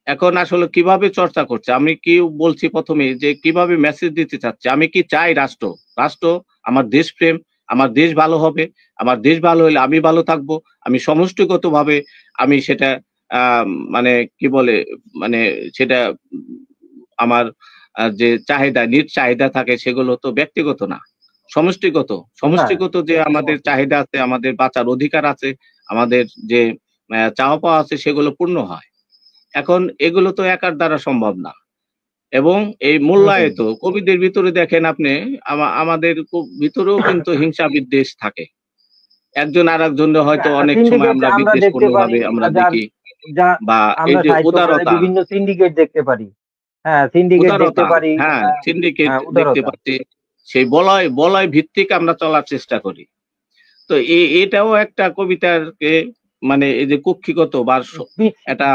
এখন আসলে কিভাবে চর্চা করছে, আমি কি বলছি প্রথমে যে কিভাবে মেসেজ দিতে চাচ্ছে, আমি কি চাই রাষ্ট্র, রাষ্ট্র আমার দেশপ্রেম, আমার দেশ ভালো হবে, আমার দেশ ভালো হলে আমি ভালো থাকবো, আমি সমষ্টিগতভাবে আমি সেটা মানে কি বলে, মানে সেটা আমার যে চাহিদা, নিজ চাহিদা থাকে সেগুলো তো ব্যক্তিগত না, সমষ্টিগত। হ্যাঁ সমষ্টিগত যে আমাদের সমস্যা চাহিদা আছে, আমাদের বাঁচার অধিকার আছে, আমাদের যে চাওয়া পাওয়া আছে সেগুলো পূর্ণ হয়। এখন এগুলো তো একার দ্বারা সম্ভব না। এবং এই হুম মূল্যায়িত কবিদের ভিতরে দেখেন আপনি, আমাদের ভিতরেও কিন্তু হিংসা বিদ্বেষ থাকে। একজন আরেকজনের হয়তো অনেক সময় সিন্ডিকেট আমরা আমরা দেখতে বিদ্বেষপূর্ণ পারি, ভাবে আমরা যার দেখি, যা বা এই আমরা যে সাহিত্য মেলায় উদারতা, বিভিন্ন সিন্ডিকেট দেখতে পারি। হ্যাঁ সিন্ডিকেট দেখতে উদারতা, পারি। হ্যাঁ, সিন্ডিকেট হ্যাঁ দেখতে উদারতা। পাচ্ছি। সেই বলয় বলয় ভিত্তিক আমরা চলার চেষ্টা করি। তো এটাও একটা কবিতারকে মানে এই যে কক্ষিগত বা পিছ- একটা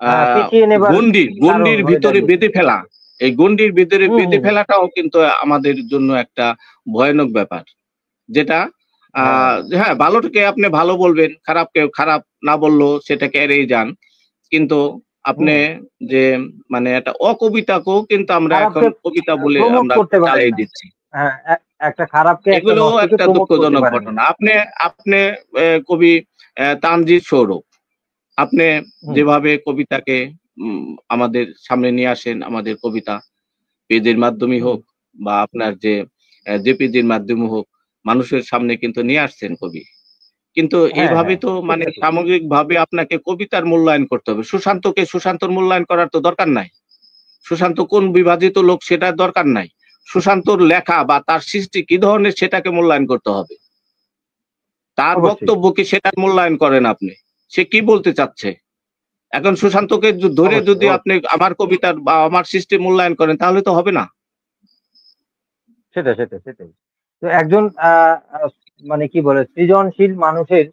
হ্যাঁ, পিছিয়ে নেবার কারণ গণ্ডির হয়ে ভিতরে দাঁড়িয়েছে। বেঁধে ফেলা, এই গণ্ডির ভিতরে হুম বেঁধে হুম হুম। ফেলাটাও কিন্তু আমাদের জন্য একটা ভয়ানক ব্যাপার। যেটা হ্যাঁ হ্যাঁ, ভালোটাকে আপনি ভালো বলবেন, খারাপকে খারাপ না বললেও সেটাকে এড়িয়ে যান। কিন্তু আপনি হুম। যে মানে একটা অকবিতাকেও কিন্তু আমরা এখন খারাপকে কবিতা বলে প্রমোট আমরা করতে পারেন চালিয়ে না। দিচ্ছি। হ্যাঁ একটা খারাপকে একটা এগুলোও নষ্টকে একটা প্রমোট করতে দুঃখজনক পারেন না। ঘটনা। আপনি আপনি কবি তানজিদ সৌরভ, আপনি হুম যেভাবে কবিতাকে আমাদের সামনে নিয়ে আসেন, আমাদের কবিতা পেজের মাধ্যমে হুম। হোক বা আপনার যে জেপিজির মাধ্যমে হোক, মানুষের সামনে কিন্তু নিয়ে আসছেন কবি। কিন্তু হ্যাঁ এইভাবে হ্যাঁ তো মানে সেটা ঠিক। সামগ্রিকভাবে আপনাকে কবিতার মূল্যায়ন করতে হবে। সুশান্তকে সুশান্তর মূল্যায়ন করার তো দরকার নাই। সুশান্ত কোন বিভাজিত লোক সেটার দরকার নাই। সুশান্তর লেখা বা তার সৃষ্টি কি ধরনের সেটাকে মূল্যায়ন করতে হবে। তার অবশ্যই। বক্তব্য কি সেটার মূল্যায়ন করেন আপনি। সে কি বলতে চাচ্ছে? এখন সুশান্তকে ধরে অবশ্যই যদি আপনি অবশ্যই। আমার কবিতার বা আমার সৃষ্টি মূল্যায়ন করেন তাহলে তো হবে না। সেটাই। তো একজন মানে কি বলে সৃজনশীল মানুষের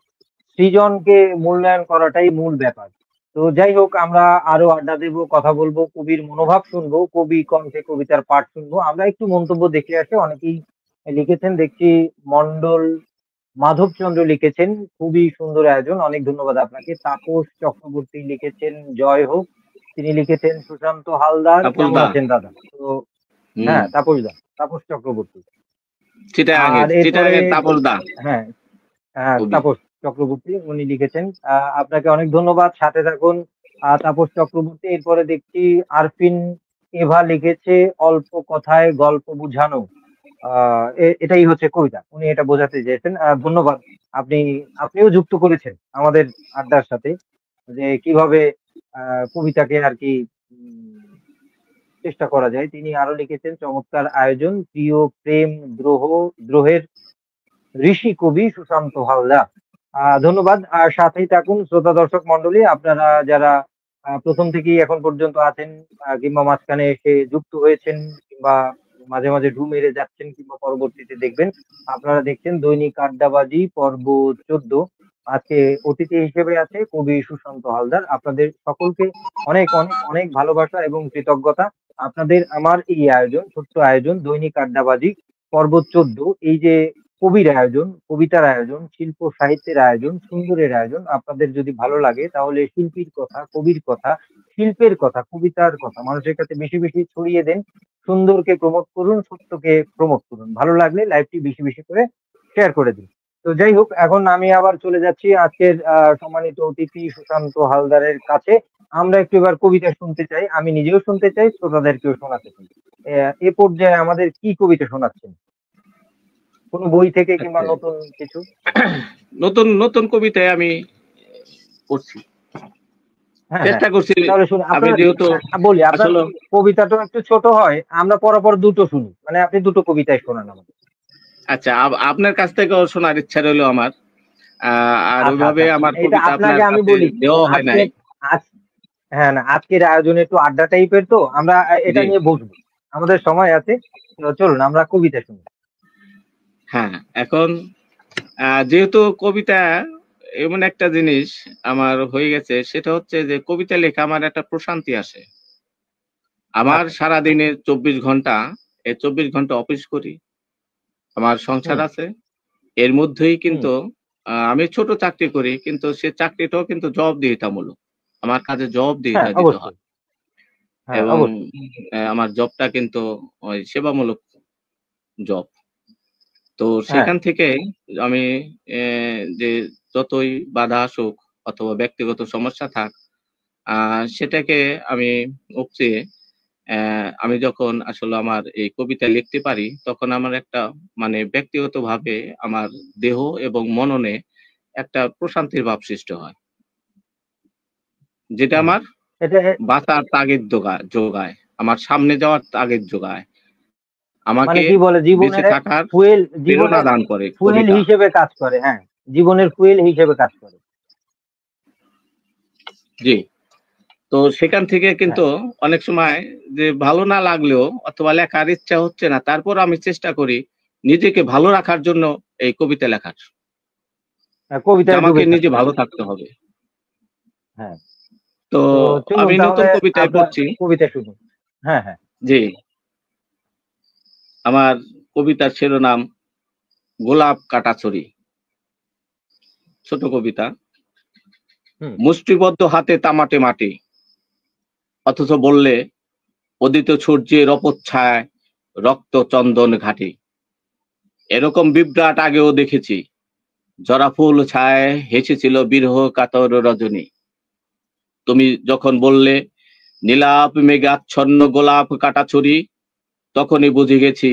সৃজনকে মূল্যায়ন করাটাই মূল ব্যাপার। তো যাই হোক আমরা আরো আড্ডা দেবো, কথা বলবো, কবির মনোভাব শুনবো, কবি কণ্ঠে কবিতার পাঠ শুনবো। আমরা একটু মন্তব্য দেখে আসি। অনেকেই লিখেছেন দেখছি। মন্ডল মাধবচন্দ্র লিখেছেন, খুবই সুন্দর আয়োজন, অনেক ধন্যবাদ আপনাকে। তাপস চক্রবর্তী লিখেছেন, জয় হোক। তিনি লিখেছেন, সুশান্ত হালদার তাপস কেমন দা, আছেন দাদা? তো হুম, হ্যাঁ তাপস দা, তাপস চক্রবর্তী। আর এরপরে চিটাগাঙের তাপস দা হ্যাঁ হ্যাঁ কবি। তাপস চক্রবর্তী উনি লিখেছেন। আপনাকে অনেক ধন্যবাদ, সাথে থাকুন। তাপস চক্রবর্তী। এরপরে দেখছি আরফিন এভা লিখেছে, অল্প কথায় গল্প বুঝানো। এটাই হচ্ছে কবিতা, উনি এটা বোঝাতে চেয়েছেন। ধন্যবাদ। আপনি আপনিও যুক্ত করেছেন আমাদের আড্ডার সাথে, যে কিভাবে কবিতাকে আর কি চেষ্টা করা যায়। তিনি আরো লিখেছেন, চমৎকার আয়োজন, প্রিয় প্রেম দ্রোহের ঋষি কবি সুশান্ত হালদার। ধন্যবাদ। আর সাথেই থাকুন শ্রোতা দর্শক মন্ডলী, আপনারা যারা প্রথম থেকেই এখন পর্যন্ত আছেন, কিংবা মাঝখানে এসে যুক্ত হয়েছেন, কিংবা মাঝে মাঝে ঢু মেরে যাচ্ছেন, কিংবা পরবর্তীতে দেখবেন। আপনারা দেখছেন দৈনিক আড্ডাবাজি পর্ব 14। আজকে অতিথি হিসেবে আছে কবি সুশান্ত হালদার। আপনাদের সকলকে অনেক অনেক অনেক ভালোবাসা এবং কৃতজ্ঞতা। আপনাদের আমার এই আয়োজন, ছোট্ট আয়োজন দৈনিক আড্ডাবাজি পর্ব 14, এই যে কবির আয়োজন, কবিতার আয়োজন, শিল্প সাহিত্যের আয়োজন, সুন্দরের আয়োজন, আপনাদের যদি ভালো লাগে তাহলে শিল্পীর কথা, কবির কথা, শিল্পের কথা, কবিতার কথা মানুষের কাছে বেশি বেশি ছড়িয়ে দেন। সুন্দরকে প্রমোট করুন, সত্যকে প্রমোট করুন। ভালো লাগলে লাইভটি বেশি বেশি করে শেয়ার করে দিন। তো যাই হোক, এখন আমি আবার চলে যাচ্ছি আজকের সম্মানিত অতিথি সুশান্ত হালদারের কাছে। আমরা একটু এবার কবিতা শুনতে চাই, আমি নিজেও শুনতে চাই, শ্রোতাদেরকেও শোনাতে চাই। এ পর্যায়ে আমাদের কি কবিতা শোনাচ্ছেন? কোনো বই থেকে কিংবা আচ্ছা, নতুন কিছু? নতুন নতুন কবিতায় আমি পড়ছি, হ্যাঁ হ্যাঁ, চেষ্টা করছি। তাহলে শুনি আমি আপনার। যেহেতু বলি আপনার আসলে কবিতাটা একটু ছোট হয়, আমরা পরপর দুটো শুনি, মানে আপনি দুটো কবিতায় শোনান আমাদের। আচ্ছা, আপনার কাছ থেকেও শোনার ইচ্ছা রইলো আমার। আর ওইভাবে আচ্ছা, আমার এটা কবিতা আপনার আপনাকে আমি কাছে বলি। দেওয়া হয় আজকে নাই। আজ হ্যাঁ না, আজকের আয়োজনে একটু আড্ডা টাইপের, তো আমরা এটা জি, নিয়ে বসবো, আমাদের সময় আছে। তো চলুন আমরা কবিতা শুনি। হ্যাঁ। এখন যেহেতু কবিতা এমন একটা জিনিস আমার হয়ে গেছে, সেটা হচ্ছে যে কবিতা লেখা আমার একটা প্রশান্তি আসে। আমার সারাদিনে 24 ঘন্টা, এই 24 ঘন্টা অফিস করি, আমার সংসার আছে। এর মধ্যেই কিন্তু আমি ছোট চাকরি করি, কিন্তু সে চাকরিটাও কিন্তু জবাবদিহিতামূলক। আমার কাজে জবাবদিহিতা দিতে হয় এবং আমার জবটা কিন্তু ওই সেবামূলক জব। তো সেখান থেকে আমি যে যতই বাধা আসুক অথবা ব্যক্তিগত সমস্যা থাক, সেটাকে আমি উপচিয়ে আমি যখন আসলে আমার এই কবিতা লিখতে পারি, তখন আমার একটা মানে ব্যক্তিগতভাবে আমার দেহ এবং মননে একটা প্রশান্তির ভাব সৃষ্টি হয়, যেটা আমার বাঁচার তাগিদ যোগায়, আমার সামনে যাওয়ার তাগিদ যোগায়, আমাকে কি বলে বেঁচে থাকার প্রেরণা দান করে। ফুয়েল হিসেবে কাজ করে, হ্যাঁ, জীবনের ফুয়েল হিসেবে কাজ করে। জি। তো সেখান থেকে কিন্তু অনেক সময় যে ভালো না লাগলেও অথবা লেখার ইচ্ছা হচ্ছে না, তারপর আমি চেষ্টা করি নিজেকে ভালো রাখার জন্য এই কবিতা লেখার। আমাকে নিজে ভালো থাকতে হবে। হ্যাঁ, তো আমি নতুন কবিতায় পড়ছি। কবিতা শুনি। হ্যাঁ হ্যাঁ, জি। আমার কবিতার শিরোনাম গোলাপ কাটা ছড়ি। ছোট কবিতা। মুষ্টিবদ্ধ হাতে তামাটে মাটি, অথচ বললে উদিত সূর্যের অপচ্ছায় রক্ত চন্দন ঘাটি। এরকম বিভ্রাট আগেও দেখেছি, জরা ফুল ছায় হেসেছিল বিরহ কাতর রজনী। তুমি যখন বললে নীলাপ মেঘে আচ্ছন্ন গোলাপ কাটা ছড়ি, তখনই বুঝে গেছি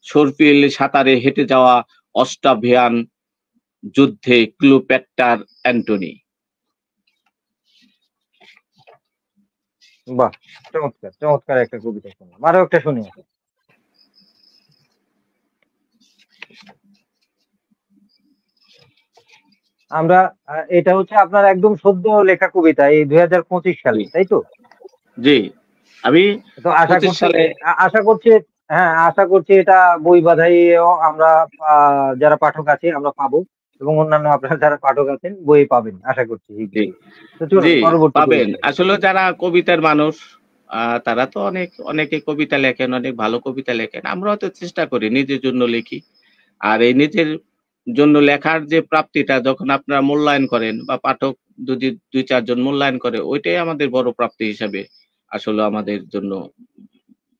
সর্পিল সাঁতারে হেঁটে যাওয়া অষ্টাভিয়ান যুদ্ধে ক্লুপেট্টার অ্যান্টনি। বাহ, চমৎকার চমৎকার একটা কবিতা শুনলাম। আরো একটা শুনি। আমরা এটা হচ্ছে আপনার একদম সদ্য লেখা কবিতা, এই 2025 সালে, তাই তো? জি, আমি তো আশা করছি হ্যাঁ, আশা করছি এটা বই বাঁধাই আমরা যারা পাঠক আছে আমরা পাবো, এবং অন্যান্য আপনারা যারা পাঠক আছেন বই পাবেন আশা করছি। জি, পাবেন। আসলে যারা কবিতার মানুষ তারা তো অনেকে কবিতা লেখেন, অনেক ভালো কবিতা লেখেন। আমরাও তো চেষ্টা করি, নিজের জন্য লিখি। আর এই নিজের জন্য লেখার যে প্রাপ্তিটা যখন আপনারা মূল্যায়ন করেন বা পাঠক যদি 2-4 জন মূল্যায়ন করে, ওইটাই আমাদের বড় প্রাপ্তি হিসাবে আসলে আমাদের জন্য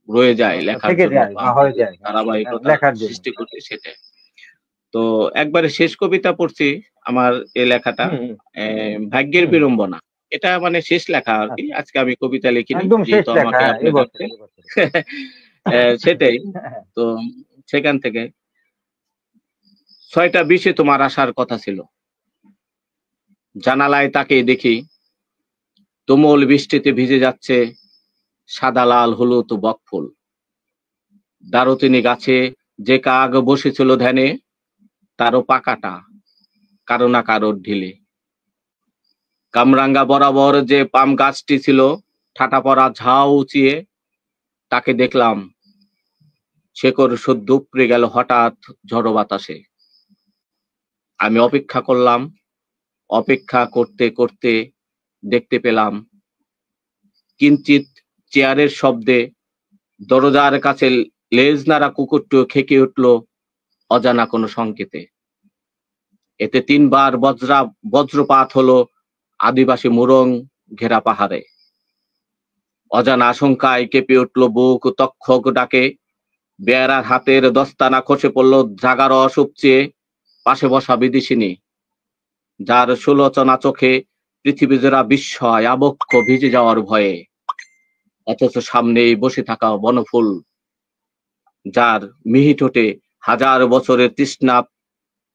রয়ে যায়, লেখার জন্য ধারাবাহিকতা সৃষ্টি করতে। সেটাই। তো একবারে শেষ কবিতা পড়ছি আমার এই লেখাটা, ভাগ্যের বিড়ম্বনা। এটা মানে শেষ লেখা আর কি। আজকে আমি কবিতা লিখিনি, যেহেতু আমাকে আপনি ডাকছেন। সেটাই। তো সেখান থেকে 6:20 তোমার আসার কথা ছিল, জানালায় তাকিয়ে দেখি তুমুল বৃষ্টিতে ভিজে যাচ্ছে সাদা লাল হলুদ বকফুল। দারুচিনি গাছে যে কাক বসেছিল ধ্যানে, তারও পাকাটা কারো না কারোর ঢিলে। কামরাঙ্গা বরাবর যে পাম গাছটি ছিল ঠাটা পড়া ঝাউ উঁচিয়ে, তাকে দেখলাম শেকড় সদ্য উপড়ে গেল হঠাৎ ঝড়ো বাতাসে। আমি অপেক্ষা করলাম, অপেক্ষা করতে করতে দেখতে পেলাম কিঞ্চিত চেয়ারের শব্দে দরজার কাছে লেজ নাড়া কুকুরটিও খেকে উঠল অজানা কোনো সংকেতে। এতে 3 বার বজ্রপাত হলো আদিবাসী মুরং ঘেরা পাহাড়ে। অজানা আশঙ্কায় কেঁপে উঠল বুক তক্ষক ডাকে। বেয়ারার হাতের দস্তানা খসে পড়ল জাগারস উপচে পাশে বসা বিদেশিনী, যার সুলোচনা চোখে পৃথিবী জোড়া বিস্ময় আবক্ষ ভিজে যাওয়ার ভয়ে। অথচ সামনেই বসে থাকা বনফুল, যার মিহি ঠোঁটে হাজার বছরের তৃষ্ণা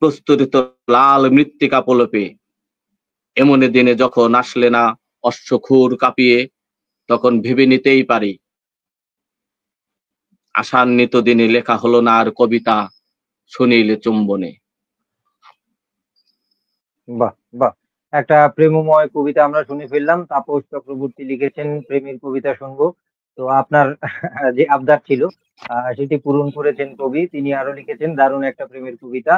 প্রস্তুরিত লাল মৃত্তিকা পলপে। এমন দিনে যখন আসলে না অশ্বক্ষুর কাঁপিয়ে, তখন ভেবে নিতেই পারি আশান্বিত দিনে লেখা হলো না আর কবিতা শুনিলে চুম্বনে। বাহ বাহ, একটা প্রেমময় কবিতা আমরা শুনে ফেললাম। তাপস চক্রবর্তী লিখেছেন প্রেমের কবিতা শুনবো। তো আপনার যে আবদার ছিল সেটি পূরণ করেছেন কবি। তিনি আরো লিখেছেন দারুণ একটা প্রেমের কবিতা,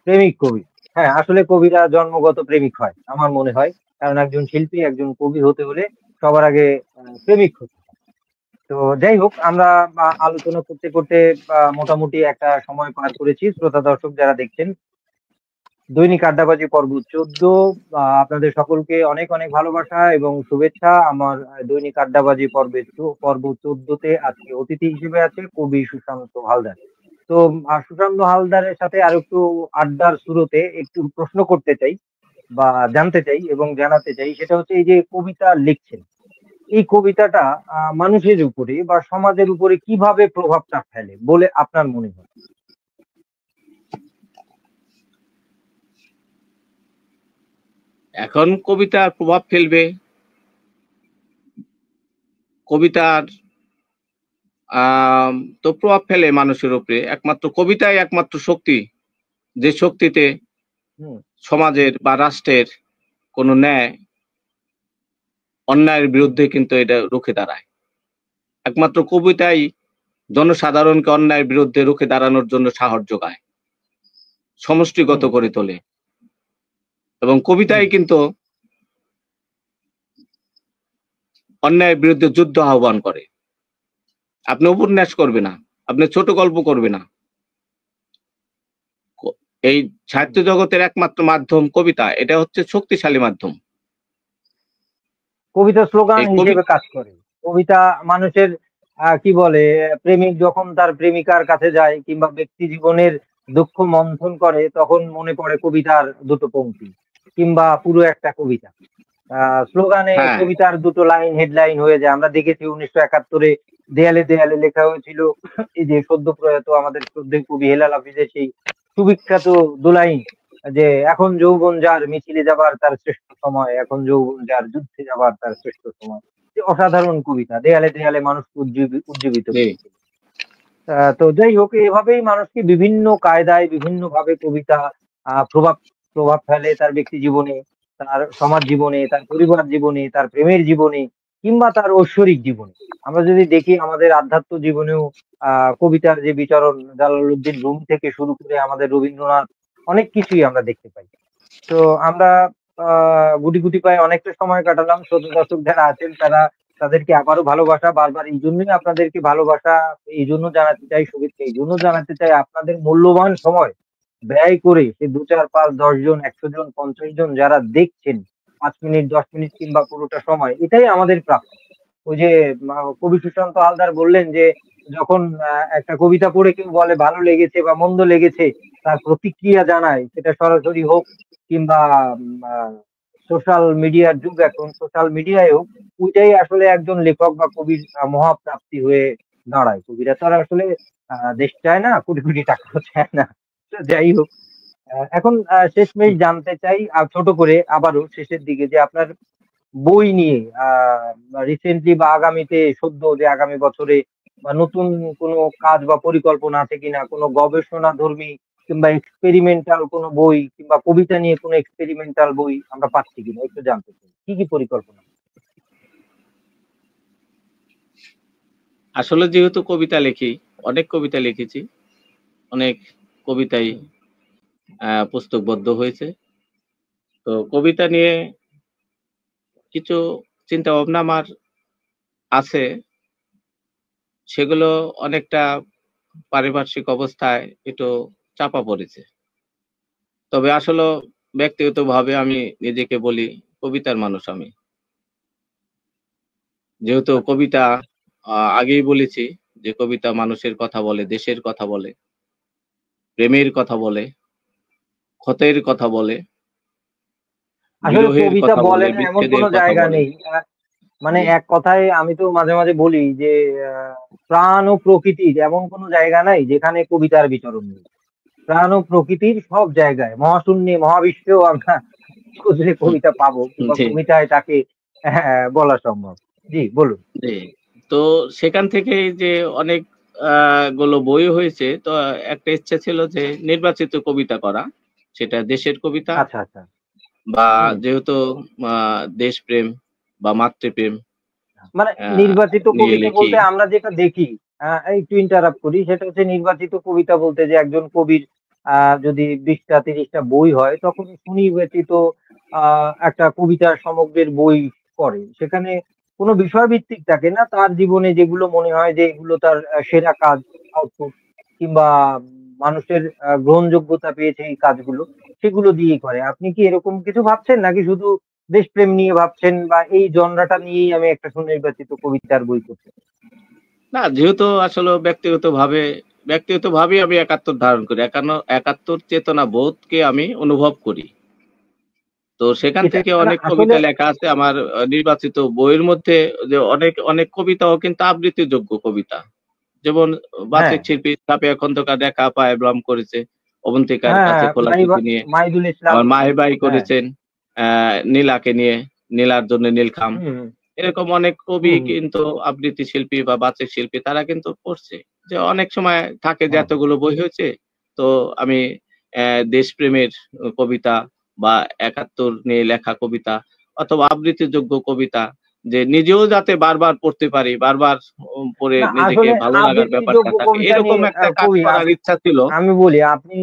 প্রেমিক কবি। হ্যাঁ, আসলে কবিরা জন্মগত প্রেমিক হয় আমার মনে হয়, কারণ একজন শিল্পী একজন কবি হতে হলে সবার আগে প্রেমিক হতে হয়। তো যাই হোক, আমরা আলোচনা করতে করতে মোটামুটি একটা সময় পার করেছি। শ্রোতা দর্শক যারা দেখছেন, দৈনিক আড্ডাবাজি পর্ব 14, আপনাদের সকলকে অনেক অনেক ভালোবাসা এবং শুভেচ্ছা। আমার দৈনিক আড্ডাবাজি পর্ব 14-তে আজকে অতিথি হিসেবে আছে কবি সুশান্ত হালদার। তো সুশান্ত হালদারের সাথে আর একটু আড্ডার শুরুতে একটু প্রশ্ন করতে চাই বা জানতে চাই এবং জানাতে চাই, সেটা হচ্ছে এই যে কবিতা লিখছেন, এই কবিতাটা মানুষের উপরে বা সমাজের উপরে কিভাবে প্রভাবটা ফেলে বলে আপনার মনে হয়? এখন কবিতার প্রভাব ফেলবে, কবিতার তো প্রভাব ফেলে মানুষের উপরে। একমাত্র কবিতাই একমাত্র শক্তি, যে শক্তিতে হুম। সমাজের বা রাষ্ট্রের কোনো ন্যায় অন্যায়ের বিরুদ্ধে কিন্তু এটা রুখে দাঁড়ায়। একমাত্র কবিতাই জনসাধারণকে অন্যায়ের বিরুদ্ধে রুখে দাঁড়ানোর জন্য সাহস যোগায়, সমষ্টিগত হুম। করে তোলে। এবং কবিতাই হুম। কিন্তু অন্যায়ের বিরুদ্ধে যুদ্ধ আহ্বান করে। আপনি উপন্যাস করবে না, আপনি ছোট গল্প করবে না, এই সাহিত্য হুম। জগতের একমাত্র মাধ্যম কবিতা। এটা হচ্ছে শক্তিশালী মাধ্যম। কবিতা স্লোগান এই হিসেবে কাজ করে। কবিতা মানুষের কি বলে, প্রেমিক যখন তার প্রেমিকার কাছে যায় কিংবা ব্যক্তি জীবনের দুঃখ মন্থন করে, তখন মনে পড়ে কবিতার দুটো পংক্তি কিংবা পুরো একটা কবিতা। স্লোগানে হ্যাঁ, কবিতার দুটো লাইন হেডলাইন হয়ে যায়। আমরা দেখেছি 1971-এ দেয়ালে দেয়ালে লেখা হয়েছিল এই যে সদ্য প্রয়াত আমাদের শ্রদ্ধেয় কবি হেলাল হাফিজের সেই সুবিখ্যাত দুলাইন, যে এখন যৌবন যার মিছিলে যাবার তার শ্রেষ্ঠ সময়, এখন যৌবন যার যুদ্ধে যাবার তার শ্রেষ্ঠ সময়। যে অসাধারণ কবিতা, দেয়ালে দেয়ালে মানুষকে উজ্জীবিত জি, করেছিল। তো যাই হোক, এভাবেই মানুষকে বিভিন্ন কায়দায় বিভিন্ন ভাবে কবিতা প্রভাব প্রভাব ফেলে তার ব্যক্তি জীবনে, তার সমাজ জীবনে, তার পরিবার জীবনে, তার প্রেমের জীবনে কিংবা তার ঐশ্বরিক জীবনে। আমরা যদি দেখি আমাদের আধ্যাত্ম জীবনেও কবিতার যে বিচরণ, জালালউদ্দিন রুমি থেকে শুরু করে আমাদের রবীন্দ্রনাথ, অনেক কিছুই আমরা দেখতে পাই। তো আমরা গুটি গুটি পায়ে অনেকটা সময় কাটালাম। শ্রোতা দর্শক যারা আছেন তারা, তাদেরকে আবারও ভালোবাসা, বারবার এই জন্যই আপনাদেরকে ভালোবাসা এই জন্য জানাতে চাই, শুভেচ্ছা এই জন্য জানাতে চাই, আপনাদের মূল্যবান সময় ব্যয় করে সে ২, ৪, ৫, ১০ জন, ১০০ জন, ৫০ জন যারা দেখছেন, ৫ মিনিট, ১০ মিনিট কিংবা পুরোটা সময়, এটাই আমাদের প্রাপ্য। ওই যে কবি সুশান্ত হালদার বললেন যে, যখন একটা কবিতা পড়ে কেউ বলে ভালো লেগেছে বা মন্দ লেগেছে, তার প্রতিক্রিয়া জানায়, সেটা সরাসরি হোক কিংবা সোশ্যাল মিডিয়ার যুগ, এখন সোশ্যাল মিডিয়ায় হোক, ওইটাই আসলে একজন লেখক বা কবির মহাপ্রাপ্তি হয়ে দাঁড়ায়। কবিরা তো আর আসলে দেশ চায় না, কোটি কোটি টাকাও চায় না। তো যাই হোক, এখন শেষমেশ জানতে চাই ছোট করে আবারও শেষের দিকে, যে আপনার বই নিয়ে রিসেন্টলি বা আগামীতে, সদ্য যে আগামী বছরে বা নতুন কোনো কাজ বা পরিকল্পনা আছে কিনা, কোনো গবেষণাধর্মী কিংবা এক্সপেরিমেন্টাল কোনো বই কিংবা কবিতা নিয়ে কোনো এক্সপেরিমেন্টাল বই আমরা পাচ্ছি কিনা একটু জানতে চাই। কি কি পরিকল্পনা? আসলে যেহেতু কবিতা লিখি, অনেক কবিতা লিখেছি, অনেক কবিতাই হুম। পুস্তকবদ্ধ হয়েছে। তো কবিতা নিয়ে কিছু চিন্তা ভাবনা আমার আছে। সেগুলো অনেকটা পারিপার্শ্বিক অবস্থায় একটু চাপা পড়েছে। তবে আসলে ব্যক্তিগতভাবে আমি নিজেকে বলি কবিতার মানুষ আমি। যেহেতু আচ্ছা। কবিতা, আগেই বলেছি যে কবিতা মানুষের কথা বলে, দেশের কথা বলে, প্রেমের কথা বলে, ক্ষতের কথা বলে, আসলে বিরহের কবিতা কথা বলে বলে, না এমন বিচ্ছেদের কোনো কথা জায়গা বলে। নেই। মানে জি, এক কথায় আমি তো মাঝে মাঝে বলি যে, প্রাণ ও প্রকৃতির এমন কোনো জায়গা নাই যেখানে কবিতার বিচরণ নেই। প্রাণ ও প্রকৃতির সব জায়গায়, মহাশূন্যে, মহাবিশ্বেও আমরা খুঁজলে হুম, কবিতা পাবো কিংবা জি, কবিতায় তাকে বলা সম্ভব। জি, বলুন। জি। তো সেখান থেকেই যে অনেক গুলো বই হয়েছে। তো একটা ইচ্ছা ছিল যে নির্বাচিত কবিতা করা। সেটা দেশের কবিতা আচ্ছা, আচ্ছা। বা হুম। যেহেতু দেশপ্রেম বা মাতৃপ্রেম মানে আ নির্বাচিত নিয়ে কবিতা লিখি। বলতে আমরা যেটা দেখি, একটু ইন্টারাপ্ট করি, সেটা হচ্ছে নির্বাচিত কবিতা বলতে যে একজন কবির যদি ২০টা ৩০টা বই হয়, তখন সুনির্বাচিত একটা কবিতা সমগ্রের বই করে। সেখানে কোনো বিষয় ভিত্তিক থাকে না, তার জীবনে যেগুলো মনে হয় যে এগুলো তার সেরা কাজ, আউটপুট, কিংবা মানুষের গ্রহণযোগ্যতা পেয়েছে এই কাজগুলো, সেগুলো দিয়েই করে। আপনি কি এরকম কিছু ভাবছেন, নাকি শুধু দেশপ্রেম নিয়ে ভাবছেন, বা এই জনরাটা নিয়েই আমি একটা সুনির্বাচিত কবিতার বই করতে? না, যেহেতু আসলে ব্যক্তিগতভাবেই আমি একাত্তর ধারণ করি, একাত্তর চেতনা বোধকে আমি অনুভব করি। তো সেখান সেটা থেকে না অনেক আসলে। কবিতা লেখা আছে আমার নির্বাচিত বইয়ের মধ্যে, যে অনেক অনেক কবিতাও কিন্তু আবৃত্তিযোগ্য কবিতা। যেমন হ্যাঁ, বাচিক শিল্পী সাপিয়া খন্দকার দেখা পায় অ্যালবাম করেছে, অবন্তিকার হ্যাঁ, কাছে হ্যাঁ, খোলা চিঠি নিয়ে। মাহিদুল ইসলাম। আমার মাহির ভাই হ্যাঁ। করেছেন নীলাকে নিয়ে, নীলার জন্য নীলখাম। হুম, এরকম অনেক কবি হুম, হুম, কিন্তু আবৃত্তি শিল্পী বা বাচিক শিল্পী তারা কিন্তু করছে। যে অনেক সময় থাকে যে হুম। এতগুলো বই হয়েছে, তো আমি দেশপ্রেমের কবিতা বা একাত্তর নিয়ে লেখা কবিতা অথবা আবৃত্তিযোগ্য কবিতা, যে নিজেও যাতে বারবার পড়তে পারি, বারবার পড়ে না নিজেকে আসলে ভালো লাগার ব্যাপারটা আবৃত্তিযোগ্য থাকে, কবিতা এরকম নিয়ে একটা কাজ কবি করার ইচ্ছা ছিল। আমি বলি আপনি,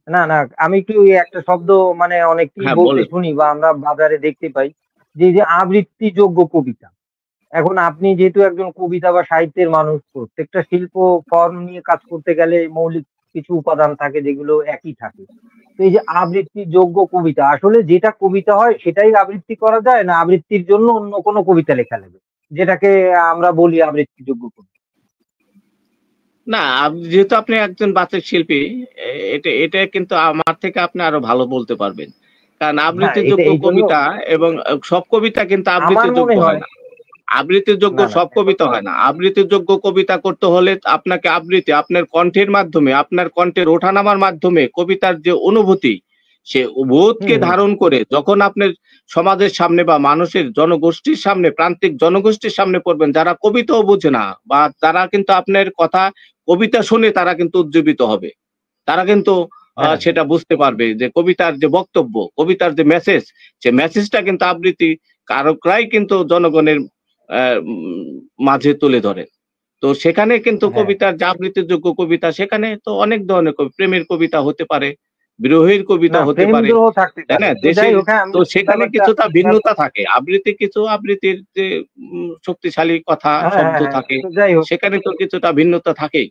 না না, আমি একটু এই একটা শব্দ মানে অনেককেই হ্যাঁ, বলতে বলেন। শুনি বা আমরা বাজারে দেখতে পাই, যে এই যে আবৃত্তিযোগ্য কবিতা। এখন আপনি যেহেতু একজন কবিতা বা সাহিত্যের মানুষ, প্রত্যেকটা শিল্প ফর্ম নিয়ে কাজ করতে গেলে মৌলিক কিছু উপাদান থাকে যেগুলো একই থাকে। তো এই যে আবৃত্তিযোগ্য কবিতা, আসলে যেটা কবিতা হয় সেটাই আবৃত্তি করা যায়, না আবৃত্তির জন্য অন্য কোনো কবিতা লেখা লাগে, যেটাকে আমরা বলি আবৃত্তিযোগ্য কবিতা? না, যেহেতু আপনি একজন বাচিক শিল্পী, এটা কিন্তু আমার থেকে আপনি আরো ভালো বলতে পারবেন। কারণ হ্যাঁ, এটা আবৃত্তিযোগ্য এই জন্য কবিতা এবং সব কবিতা কিন্তু আমার আবৃত্তিযোগ্য মনে হয় হয়। না। আবৃত্তিযোগ্য না না, সব এখন কবিতা হয় না। আবৃত্তিযোগ্য কবিতা করতে হলে আপনাকে আপনার কণ্ঠের মাধ্যমে, আপনার কণ্ঠের ওঠানামার মাধ্যমে কবিতার যে অনুভূতি, সে বোধকে হুম হুম ধারণ করে যখন আপনার সমাজের সামনে বা মানুষের জনগোষ্ঠীর সামনে, প্রান্তিক জনগোষ্ঠীর সামনে পড়বেন, যারা কবিতাও বোঝে না বা তারা কিন্তু আপনার কথা কবিতা শুনে তারা কিন্তু উজ্জীবিত হবে। তারা কিন্তু হ্যাঁ হ্যাঁ। সেটা বুঝতে পারবে যে কবিতার যে বক্তব্য, কবিতার যে মেসেজ, সে মেসেজটা কিন্তু আবৃত্তি কারকরাই কিন্তু জনগণের মাঝে তুলে ধরে। তো সেখানে কিন্তু হ্যাঁ, কবিতার যে আবৃত্তিযোগ্য কবিতা, সেখানে তো অনেক ধরনের প্রেমের কবিতা হতে পারে, বিরহের কবিতা না হতে প্রেম পারে, বিরহ থাকতে তাই পারে, না? তো যাই হোক। হ্যাঁ, তো আমি সেখানে ব্যাপারটা কিছুটা ভিন্নতা থাকে। আবৃত্তির যে শক্তিশালী কথা, হ্যাঁ শব্দ হ্যাঁ হ্যাঁ, থাকে, তো যাই হোক। সেখানে তো কিছুটা ভিন্নতা থাকেই।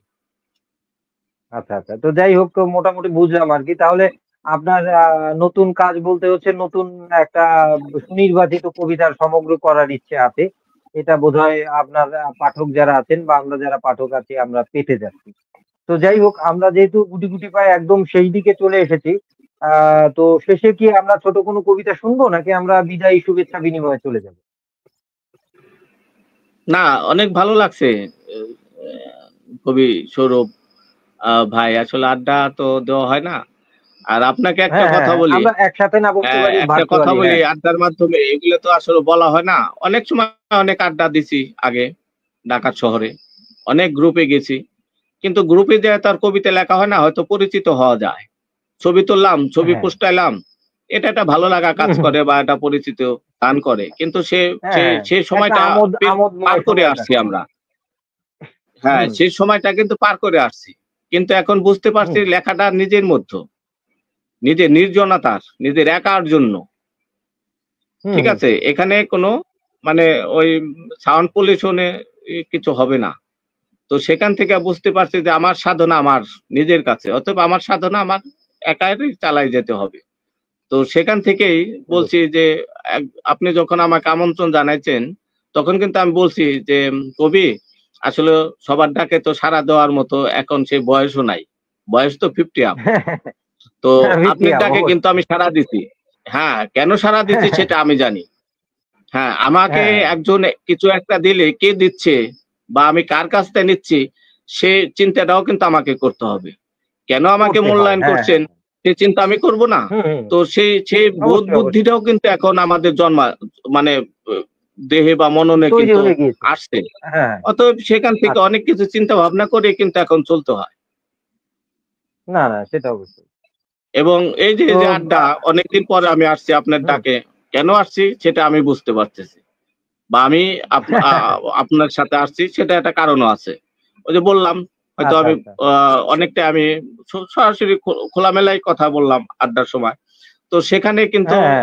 আচ্ছা আচ্ছা, তো যাই হোক, তো মোটামুটি বুঝলাম আর কি। তাহলে আপনার নতুন কাজ বলতে হচ্ছে নতুন একটা সুনির্বাচিত কবিতার সমগ্র করার ইচ্ছে আছে। এটা বোধহয় আপনার পাঠক যারা আছেন বা আমরা যারা পাঠক আছি আমরা পেতে যাচ্ছি। তো যাই হোক, আমরা যেহেতু গুটি গুটি পায়ে একদম সেই দিকে চলে এসেছি, তো শেষে কি আমরা ছোট কোনো কবিতা শুনবো, নাকি আমরা বিদায়ী শুভেচ্ছা বিনিময়ে চলে যাব? না, অনেক ভালো লাগছে। কবি সৌরভ ভাই, আসলে আড্ডা তো দেওয়া হয় না। আর আপনাকে একটা হ্যাঁ হ্যাঁ কথা হ্যাঁ, বলি, আমরা একসাথে না বলতে পারি, একটা কথা ভার্চুয়ালি। বলি, হ্যাঁ আড্ডার মাধ্যমে এগুলো তো আসলে বলা হয় না। অনেক সময় অনেক আড্ডা দিছি আগে ঢাকা শহরে, অনেক গ্রুপে গেছি। কিন্তু গ্রুপে যায় তার কবিতা লেখা হয় না, হয়তো পরিচিত হওয়া যায়। ছবি তুললাম, ছবি হ্যাঁ। পোস্টাইলাম। এটা একটা ভালো লাগা কাজ হুম, হুম, করে বা একটা পরিচিত দান করে। কিন্তু সে হ্যাঁ সে হ্যাঁ, সেই একটা সময়টা পার আমোদময় করে সময় আসছি কাটে। আমরা। হ্যাঁ, হুম সেই সময়টা কিন্তু পার করে আসছি। কিন্তু এখন বুঝতে পারছি হুম লেখাটা নিজের মধ্যে, নিজের নির্জনতার, নিজের একার জন্য। হুম ঠিক হুম আছে? এখানে কোনো মানে ওই সাউন্ড পলিউশন এ কিছু হবে না। তো সেখান থেকে বুঝতে পারছি যে আমার সাধনা আমার নিজের কাছে। অতএব আমার সাধনা আমার একারই চালায় যেতে হবে। তো সেখান থেকেই বলছি অবশ্যই। যে এক আপনি যখন আমাকে আমন্ত্রণ জানাইছেন, তখন কিন্তু আমি বলছি যে, "কবি, আসলে সবার ডাকে তো সাড়া দেওয়ার মতো এখন সেই বয়সও নাই। বয়স তো 50 আপ। তো হ্যাঁ, আপনার ডাকে কিন্তু অবশ্যই। আমি সাড়া দিছি।" হ্যাঁ, কেন সাড়া দিছি সেটা আমি জানি। হ্যাঁ, আমাকে হ্যাঁ, একজন কিছু একটা দিলে কে দিচ্ছে বা আমি কার কাছ থেকে নিচ্ছি, সে চিন্তাটাও কিন্তু আমাকে করতে হবে। কেন আমাকে করতে হয়। মূল্যায়ন হ্যাঁ করছেন, হ্যাঁ। সে চিন্তা আমি করব না? হুম হুম, তো সেই বোধ অবশ্যই অবশ্যই। বুদ্ধিটাও কিন্তু এখন আমাদের মানে ও দেহে বা মননে তৈরি কিন্তু হয়ে গিয়েছে। আসছে। হ্যাঁ। অতএব সেখান থেকে আচ্ছা। অনেক কিছু চিন্তা ভাবনা করে কিন্তু এখন চলতে হয়। না না, সেটা অবশ্যই। এবং এই যে, তো যে আড্ডা, অনেকদিন পরে আমি আসছি আপনার হুম। ডাকে। কেন আসছি সেটা আমি বুঝতে পারতেছি। বা আমি আপনার সাথে আসছি সেটা একটা কারণও আছে। ওই যে বললাম, হয়তো আচ্ছা আমি আচ্ছা। অনেকটা আমি সরাসরি খোলামেলাই কথা বললাম আড্ডার সময়। তো সেখানে কিন্তু হ্যাঁ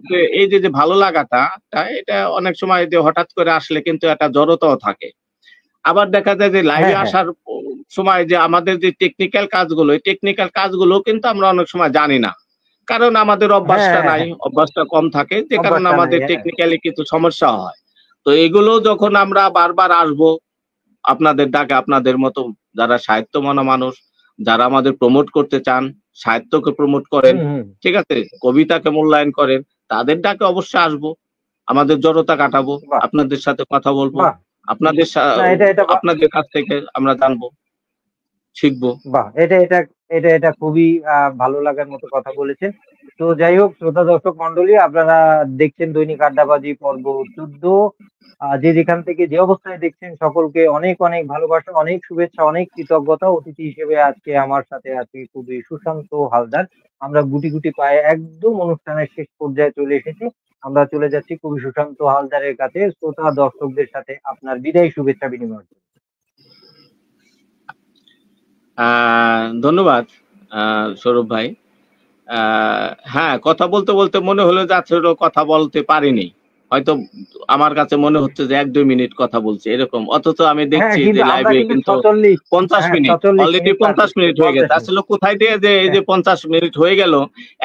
যে এই যে ভালো লাগাটা এটা অনেক সময় যে হঠাৎ করে আসলে কিন্তু একটা জড়তাও থাকে। আবার দেখা যায় যে লাইভে হ্যাঁ হ্যাঁ আসার সময় যে আমাদের যে টেকনিক্যাল কাজগুলো, এই টেকনিক্যাল কাজগুলো কিন্তু আমরা অনেক সময় জানি না। কারণ আমাদের হ্যাঁ অভ্যাসটা হ্যাঁ নাই, হ্যাঁ অভ্যাসটা কম থাকে, যে কারণে অভ্যাসটা নাই, আমাদের হ্যাঁ। টেকনিক্যালি কিছু সমস্যা হয়। তো এগুলো যখন আমরা বারবার আসবো আপনাদের ডাকে, আপনাদের মতো যারা সাহিত্যমনা মানুষ, যারা আমাদের প্রমোট করতে চান, সাহিত্যকে প্রমোট করেন, হুম হুম ঠিক আছে? কবিতাকে মূল্যায়ন করেন, তাদের ডাকে অবশ্যই আসবো। আমাদের জড়তা কাটাবো, বাহ আপনাদের সাথে কথা বলবো। বাহ আপনাদের না এটা আপনাদের কাছ থেকে আমরা জানবো, শিখবো। বাহ! এটা খুবই ভালো লাগার মতো কথা বলেছেন। তো যাই হোক শ্রোতা দর্শক মণ্ডলী আপনারা দেখছেন দৈনিক আড্ডাবাজি পর্ব ১৪। যে যেখান থেকে যে অবস্থায় দেখছেন সকলকে অনেক, অনেক ভালোবাসা, অনেক শুভেচ্ছা, অনেক কৃতজ্ঞতা। অতিথি হিসেবে আজকে আমার সাথে আছে খুবই সুশান্ত হালদার। আমরা গুটি, গুটি পায়ে একদম অনুষ্ঠানের শেষ পর্যায়ে চলে এসেছি। আমরা চলে যাচ্ছি কবি সুশান্ত হালদারের কাছে শ্রোতা দর্শকদের সাথে আপনার বিদায়ী শুভেচ্ছা বিনিময়ের জন্য। ধন্যবাদ সৌরভ ভাই। হ্যাঁ, কথা বলতে বলতে মনে হলো যে আসলে কথা বলতে পারিনি। হয়তো আমার কাছে মনে হচ্ছে যে ১-২ মিনিট কথা বলছি এরকম। অথচ আমি হ্যাঁ, দেখছি যে কিন্তু আমরা লাইভে কিন্তু কিন্তু ৪৬ ৫০ হ্যাঁ, মিনিট, ৪৬ অলরেডি মিনিট পার ৫০ করছি। মিনিট হয়ে ৫০ গেছে। মিনিট। আসলে কোথায় দিয়ে যে এই হ্যাঁ, যে ৫০ মিনিট হয়ে গেল,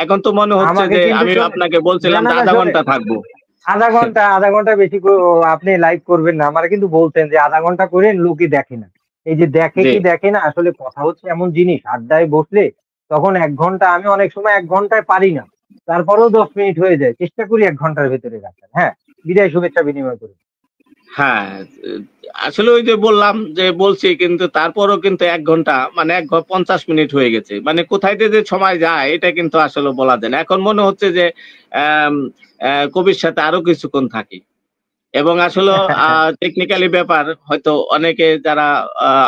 এখন তো মনে হচ্ছে আমাকে যে কিন্তু আমি শোনেন, আপনাকে বলছিলাম যে না ০.৫ শোনেন, ঘন্টা থাকবো। আধা ঘন্টা বেশি আপনি লাইভ করবেন না। আমারে কিন্তু বলতেন যে আধা ঘন্টা করেন লোকে দেখে না। এই যে দেখে জি। কি দেখে না আসলে কথা হচ্ছে এমন জিনিস আড্ডায় বসলে তখন ১ ঘন্টা আমি অনেক সময় ১ ঘন্টায় পারি না। তারপরেও ১০ মিনিট হয়ে যায়। চেষ্টা করি ১ ঘন্টার ভেতরে রাখার। হ্যাঁ, বিদায় শুভেচ্ছা বিনিময় করি। হ্যাঁ, আসলে ওই যে বললাম যে বলছি কিন্তু তারপরও কিন্তু ১ ঘন্টা মানে ৫০ মিনিট হয়ে গেছে। মানে কোথায় যে সময় যায় এটা কিন্তু আসলে বলা যায় না। এখন মনে হচ্ছে যে অ্যাম কবির সাথে আরো কিছুক্ষণ থাকি। এবং আসলেও টেকনিক্যালি ব্যাপার হয়তো অনেকে যারা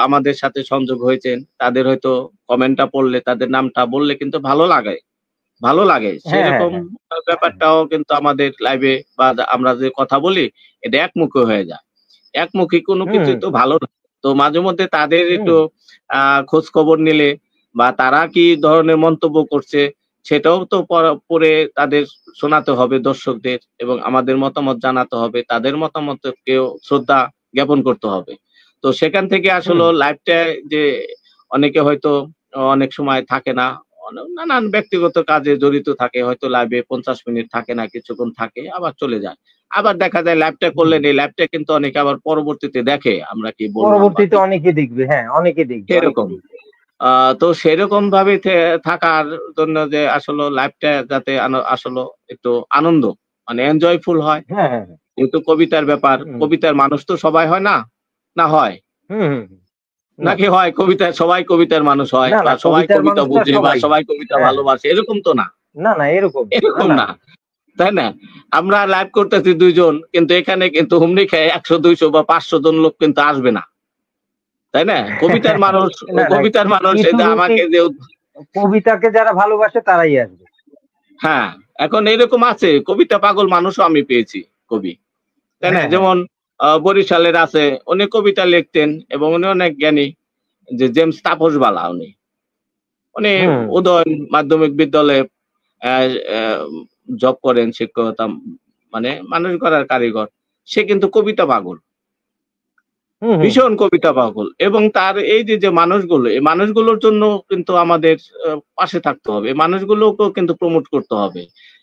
আমাদের সাথে সংযোগ হয়েছেন তাদের হয়তো কমেন্টটা পড়লে তাদের নামটা বললে কিন্তু ভালো লাগে। ভালো লাগে। হ্যাঁ, হ্যাঁ, সেরকম হ্যাঁ, হ্যাঁ, ব্যাপারটাও কিন্তু আমাদের লাইভে বা আমরা যে কথা বলি এটা একমুখী হয়ে যায়। একমুখী কোনো হুম, কিছুই তো ভালো না। তো মাঝে মধ্যে তাদের হুম, একটু খোঁজ খবর নিলে বা তারা কি ধরনের মন্তব্য করছে সেটাও তো পড়ে তাদের শোনাতে হবে দর্শকদের এবং আমাদের মতামত জানাতে হবে। তাদের মতামতকেও শ্রদ্ধা জ্ঞাপন করতে হবে। তো সেখান থেকে হুম, আসলে লাইভটায় যে অনেকে হয়তো অনেক সময় থাকে না। নানান ব্যক্তিগত কাজে জড়িত থাকে। হয়তো লাইভে ৫০ মিনিট থাকে না, কিছুক্ষণ থাকে আবার চলে যায়। আবার দেখা যায় লাইভটা হুম। করলেন, এই লাইভটা কিন্তু অনেকে আবার পরবর্তীতে দেখে আমরা কি বললাম বা পরবর্তীতে কি অনেকে দেখবে। হ্যাঁ, অনেকে দেখবে, অনেকে সেরকম। দেখবে। তো সেরকম ভাবে থাকার জন্য যে আসলে লাইফটা যাতে আসলে একটু আনন্দ মানে এনজয়ফুল হয়। হ্যাঁ, হ্যাঁ, হ্যাঁ। যেহেতু কবিতার ব্যাপার, হুম, কবিতার মানুষ তো সবাই হয় না? না হয়? হুম, হুম, হুম। না, নাকি হয় কবিতার সবাই কবিতার মানুষ হয় না, বা না সবাই কবিতার কবিতা মানুষ তো আর বুঝে বা সবাই না। সবাই কবিতা হ্যাঁ, হ্যাঁ। ভালোবাসে এরকম তো না। না, না এরকম না। না, এরকম না, না। না। তাই না? আমরা লাইভ করতেছি ২ জন কিন্তু এখানে কিন্তু হুমড়ি খেয়ে ১০০, ২০০ বা ৫০০ জন লোক কিন্তু আসবে না। তাই না? না, না কবিতার মানুষ এই কিছু যে রুচি আমাকে যে কবিতাকে যারা ভালোবাসে তারাই আসবে। হ্যাঁ, এখন এরকম আছে কবিতা পাগল মানুষও আমি পেয়েছি কবি। তাই না? হ্যাঁ, হ্যাঁ। যেমন বরিশালের আছে উনি কবিতা লিখতেন এবং উনি অনেক জ্ঞানী যে জেমস তাপসবালা উনি হুম, উদয়ন মাধ্যমিক বিদ্যালয়ে অ্যা অ্যা জব করেন শিক্ষকতা মানে মানুষ গড়ার কারিগর। সে কিন্তু কবিতা পাগল। হুম, হুম, ভীষণ কবিতা পাগল এবং তার এই যে মানুষগুলো, এই মানুষগুলোর জন্য কিন্তু আমাদের পাশে থাকতে হবে। এই মানুষগুলোকেও কিন্তু প্রমোট করতে হবে।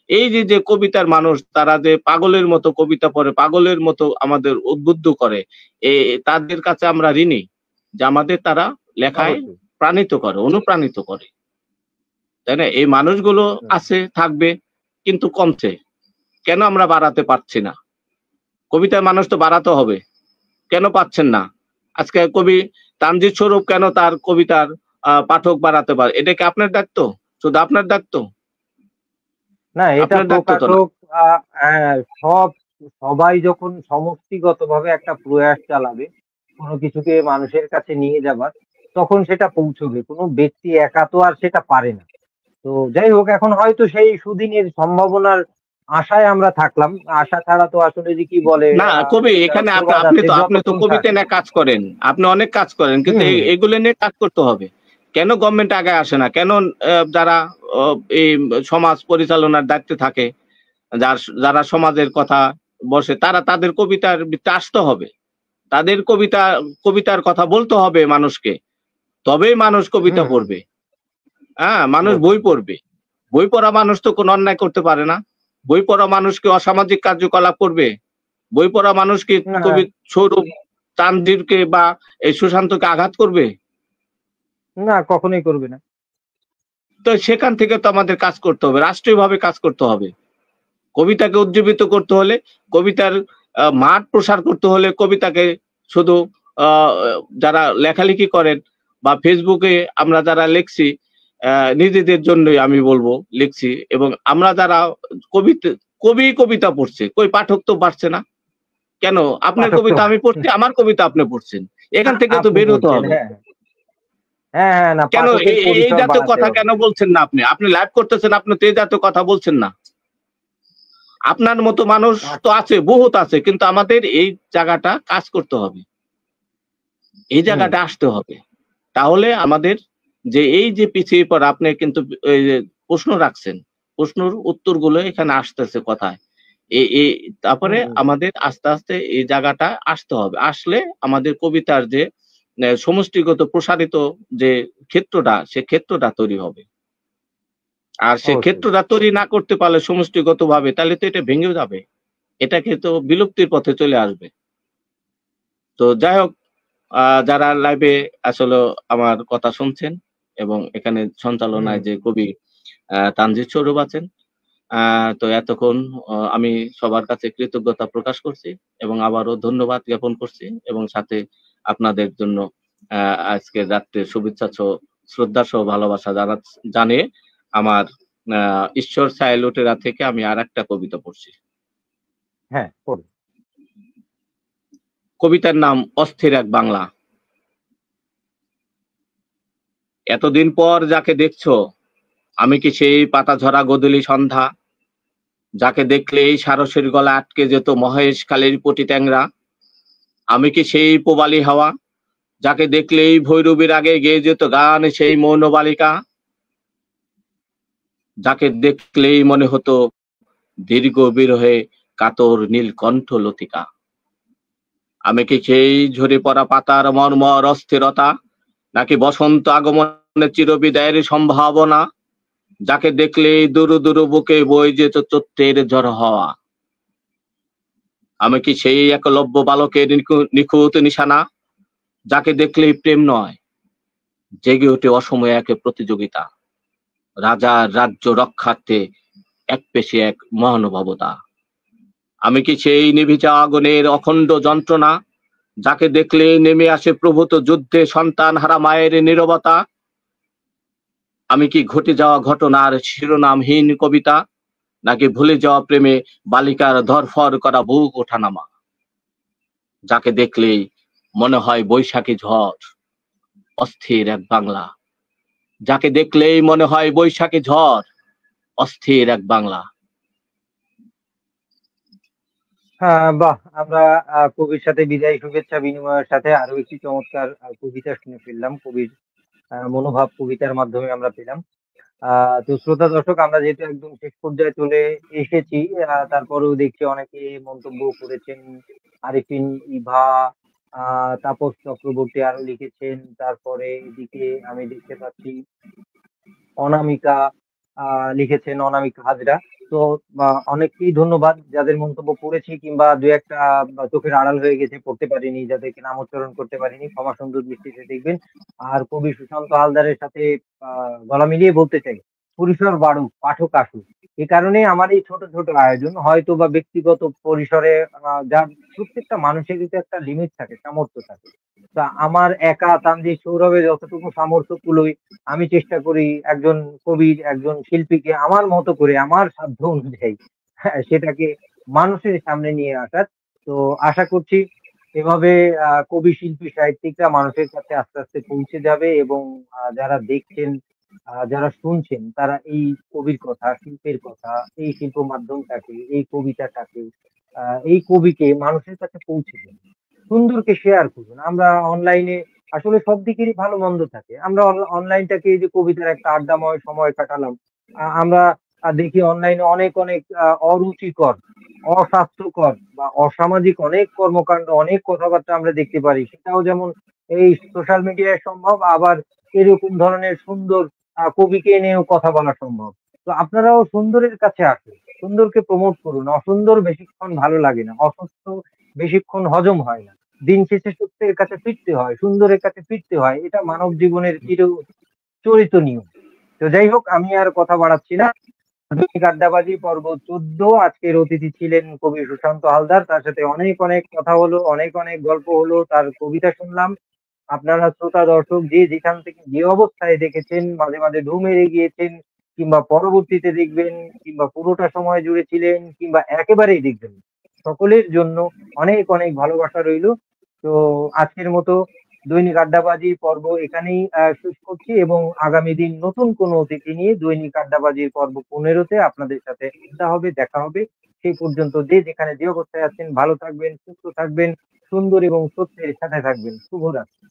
এই যে কবিতার মানুষ তারা যে পাগলের মতো কবিতা পড়ে, পাগলের মতো আমাদের উদ্বুদ্ধ করে, এ তাদের কাছে আমরা ঋণী। যে আমাদের তারা লেখায় অবশ্যই। প্রাণিত করে, অনুপ্রাণিত করে। তাই না? এই মানুষগুলো হুম, আছে, থাকবে কিন্তু কমছে। কেন আমরা বাড়াতে পারছি না? কবিতার মানুষ তো বাড়াতে হবে। কেন পাচ্ছেন না? আজকে কবি তানজিদ স্বরূপ কেন তার কবিতার পাঠক বাড়াতে পারে? এটা কি আপনার দায়িত্ব? শুধু আপনার দায়িত্ব? না এটা আপনার দায়িত্ব তো না। প্রকাশক আ হ্যাঁ, সবাই যখন সমষ্টিগতভাবে একটা প্রয়াস চালাবে, কোন কিছুকে মানুষের কাছে নিয়ে যাবার, তখন সেটা পৌঁছবে। কোন ব্যক্তি একা তো আর সেটা পারে না। তো যাই হোক এখন হয়তো সেই সুদিনের সম্ভাবনার আশায় আমরা থাকলাম। আশা ছাড়া তো আসলে যে কি বলে না কবি একটা এখানে প্রবাদ আপনি আছে তো আপনি তো যতক্ষণ কবিতা থাকে নিয়ে কাজ করেন। আপনি অনেক কাজ করেন। হুম, কিন্তু হুম, এগুলো নিয়ে কাজ করতে হবে। কেন গভর্নমেন্ট আগে আসে না? কেন যারা এই সমাজ পরিচালনার দায়িত্বে থাকে, যারা সমাজের কথা বসে, তারা তাদের কবিতার ভিত্তিতে আসতে হবে। তাদের কবিতার কথা বলতে হবে মানুষকে, তবেই মানুষ কবিতা হুম, পড়বে। হ্যাঁ, মানুষ বই অবশ্যই। পড়বে। বই পড়া মানুষ তো কোনো অন্যায় করতে পারে না। বই পড়া মানুষ কি অসামাজিক কার্যকলাপ করবে? বই পড়া মানুষ কি না, কবি সৌরভ চান্দিরকে বা এই সুশান্তকে আঘাত করবে? না কখনোই করবে না। তো সেখান থেকে তো আমাদের কাজ করতে হবে, রাষ্ট্রীয়ভাবে কাজ করতে হবে। কবিতাকে উজ্জীবিত করতে হলে, কবিতার মাঠ প্রসার করতে হলে, কবিতাকে শুধু আহ, যারা লেখালেখি করেন বা ফেসবুকে আমরা যারা লিখছি, নিজেদের জন্যই আমি বলবো লিখছি, এবং আমরা যারা কবিতা কবিতা পড়ছে, কই পাঠক তো পারছে না কেন? আপনার পাঠক তো কবিতা আমি পড়ছি, আমার কবিতা আপনি পড়ছেন, এখান থেকে তো আপনি বের হতে বলছেন, হবে। হ্যাঁ হ্যাঁ হ্যাঁ, না কেন পাঠকের এই পরিসর জাতীয় বাড়াতে কথা হবে। কেন বলছেন না? আপনি আপনি লাইভ করতেছেন, আপনি তো এই জাতীয় কথা বলছেন না। আপনার মতো মানুষ তো আছে, বহুত আছে, কিন্তু আমাদের এই জায়গাটা কাজ করতে হবে, এই হুম, জায়গাটা আসতে হবে। তাহলে আমাদের যে এই যে পিছিয়ে পড়া, আপনি কিন্তু এই যে প্রশ্ন রাখছেন, প্রশ্নের উত্তরগুলো এখানে আসতেছে কথায়। এই তারপরে হুম, আমাদের আস্তে আস্তে এই জায়গাটা আসতে হবে। আসলে আমাদের কবিতার যে সমষ্টিগত প্রসারিত যে ক্ষেত্রটা, সে ক্ষেত্রটা তৈরি হবে। আর সে অবশ্যই। ক্ষেত্রটা তৈরি না করতে পারলে সমষ্টিগত ভাবে, তাহলে তো এটা ভেঙে যাবে, এটাকে তো বিলুপ্তির পথে চলে আসবে। তো যাই হোক, যারা লাইভে আসলে আমার কথা শুনছেন, এবং এখানে হুম, সঞ্চালনায় যে কবি তানজিদ সৌরভ আছেন, তো এতক্ষণ আমি সবার কাছে কৃতজ্ঞতা প্রকাশ করছি এবং আবারও ধন্যবাদ জ্ঞাপন করছি, এবং সাথে আপনাদের জন্য আজকে রাত্রে শুভেচ্ছা শ্রদ্ধা সহ ভালোবাসা জানিয়ে আমার ঈশ্বর ছায়া লুটেরা থেকে আমি আর একটা কবিতা পড়ছি। হ্যাঁ করুন। কবিতার নাম অস্থির এক বাংলা। এতদিন পর যাকে দেখছো, আমি কি সেই পাতা ঝরা গোধূলি সন্ধ্যা, যাকে দেখলেই সারসের গলা আটকে যেত মহেশ খালির পটি ট্যাংরা? আমি কি সেই পোবালি হাওয়া, যাকে দেখলেই ভৈরবীর আগে গেয়ে যেত গান সেই মৌন বালিকা? যাকে দেখলেই মনে হতো দীর্ঘ বিরহে কাতর নীলকণ্ঠ লতিকা? আমি কি সেই ঝরে পড়া পাতার মর্মর অস্থিরতা, নাকি বসন্ত আগমনের চিরবিদায়ের সম্ভাবনা? যাকে দেখলেই দুরু দুরু বুকে বয়ে যেত চৈত্রের ঝড় হওয়া? আমি কি সেই একলব্য বালকের নিখুঁত নিশানা, যাকে দেখলেই প্রেম নয়, জেগে ওঠে অসময়ে এক প্রতিযোগিতা, রাজার রাজ্য রক্ষার্থে এক পেশে এক মহানুভবতা? আমি কি সেই নিভিজা আগুনের অখণ্ড যন্ত্রণা, যাকে দেখলে নেমে আসে প্রভূত যুদ্ধে সন্তান হারা মায়ের নীরবতা? আমি কি ঘটে যাওয়া ঘটনার শিরোনামহীন কবিতা, নাকি ভুলে যাওয়া প্রেমে বালিকার ধরফর করা বুক ওঠানামা? যাকে দেখলেই মনে হয় বৈশাখী ঝড়, অস্থির এক বাংলা। যাকে দেখলেই মনে হয় বৈশাখী ঝড়, অস্থির এক বাংলা। হ্যাঁ, বাহ! আমরা কবির সাথে বিদায়ী শুভেচ্ছা বিনিময়ের সাথে আরো একটি চমৎকার কবিতা শুনে ফেললাম। কবির মনোভাব কবিতার মাধ্যমে আমরা পেলাম। তো শ্রোতা দর্শক, আমরা যেহেতু একদম শেষ পর্যায়ে চলে এসেছি, তারপরেও দেখছি অনেকে মন্তব্য করেছেন। আরিফিন, ইভা, তাপস চক্রবর্তী আরো লিখেছেন। তারপরে এদিকে আমি দেখতে পাচ্ছি অনামিকা লিখেছেন, অনামিকা হাজরা। তো অনেককেই ধন্যবাদ যাদের মন্তব্য পড়েছি, কিংবা দু একটা চোখের আড়াল হয়ে গেছে পড়তে পারিনি, যাদেরকে নাম উচ্চারণ করতে পারিনি, ক্ষমা সুন্দর দৃষ্টিতে দেখবেন। আর কবি সুশান্ত হালদারের সাথে গলা মিলিয়ে বলতে চাই, পরিসর বাড়ুক, পাঠক আসুক। এ কারণে আমার এই ছোট ছোট আয়োজন, হয়তো বা ব্যক্তিগত পরিসরে, যার প্রত্যেকটা মানুষেরই তো একটা লিমিট থাকে, সামর্থ্য থাকে। তা আমার একা তানজিদ সৌরভের যতটুকু সামর্থ্য কুলোই, আমি চেষ্টা করি একজন কবির, একজন শিল্পীকে আমার মতো করে, আমার সাধ্য অনুযায়ী, হ্যাঁ, সেটাকে মানুষের সামনে নিয়ে আসার। তো আশা করছি এভাবে কবি, শিল্পী, সাহিত্যিকরা মানুষের কাছে আস্তে আস্তে পৌঁছে যাবে, এবং যারা দেখছেন, যারা শুনছেন, তারা এই কবির কথা, শিল্পের কথা, এই শিল্প মাধ্যমটাকে, এই কবিতাটাকে, এই কবিকে মানুষের কাছে পৌঁছে দেবে। সুন্দরকে শেয়ার করুন। আমরা অনলাইনে আসলে সব দিকেরই ভালো মন্দ থাকে। আমরা অনলাইনটাকে এই যে কবিতার একটা আড্ডাময় সময় কাটালাম। আমরা দেখি অনলাইনে অনেক অনেক অরুচিকর, অস্বাস্থ্যকর বা অসামাজিক অনেক কর্মকাণ্ড, অনেক কথাবার্তা আমরা দেখতে পারি। সেটাও যেমন এই সোশ্যাল মিডিয়ায় সম্ভব, আবার এরকম ধরনের সুন্দর কবিকে নিয়েও কথা বলা সম্ভব। তো আপনারাও সুন্দরের কাছে আসুন, সুন্দরকে প্রমোট করুন। অসুন্দর বেশিক্ষণ ভালো লাগে না, অসুস্থ বেশিক্ষণ হজম হয় না। দিন শেষে সত্যের কাছে ফিরতে হয়, সুন্দরের কাছে ফিরতে হয়। এটা মানব জীবনের চিরচরিত নিয়ম। তো যাই হোক, আমি আর কথা বাড়াচ্ছি না। দৈনিক আড্ডাবাজি পর্ব 14, আজকের অতিথি ছিলেন কবি সুশান্ত হালদার। তার সাথে অনেক অনেক কথা হলো, অনেক অনেক গল্প হলো, তার কবিতা শুনলাম। আপনারা শ্রোতা দর্শক যে যেখান থেকে যে অবস্থায় দেখেছেন, মাঝে মাঝে ঢু মেরে গিয়েছেন, কিংবা পরবর্তীতে দেখবেন, কিংবা পুরোটা সময় জুড়ে ছিলেন, কিংবা একেবারেই দেখবেন, সকলের জন্য অনেক অনেক ভালোবাসা রইলো। তো আজকের মতো দৈনিক আড্ডাবাজি পর্ব এখানেই শেষ করছি, এবং আগামী দিন নতুন কোনো অতিথি নিয়ে দৈনিক আড্ডাবাজির পর্ব 15-তে আপনাদের সাথে আড্ডা হবে, দেখা হবে। সেই পর্যন্ত যে যেখানে যে অবস্থায় আছেন, ভালো থাকবেন, সুস্থ থাকবেন, সুন্দর এবং সত্যের সাথে থাকবেন। শুভরাত্রি।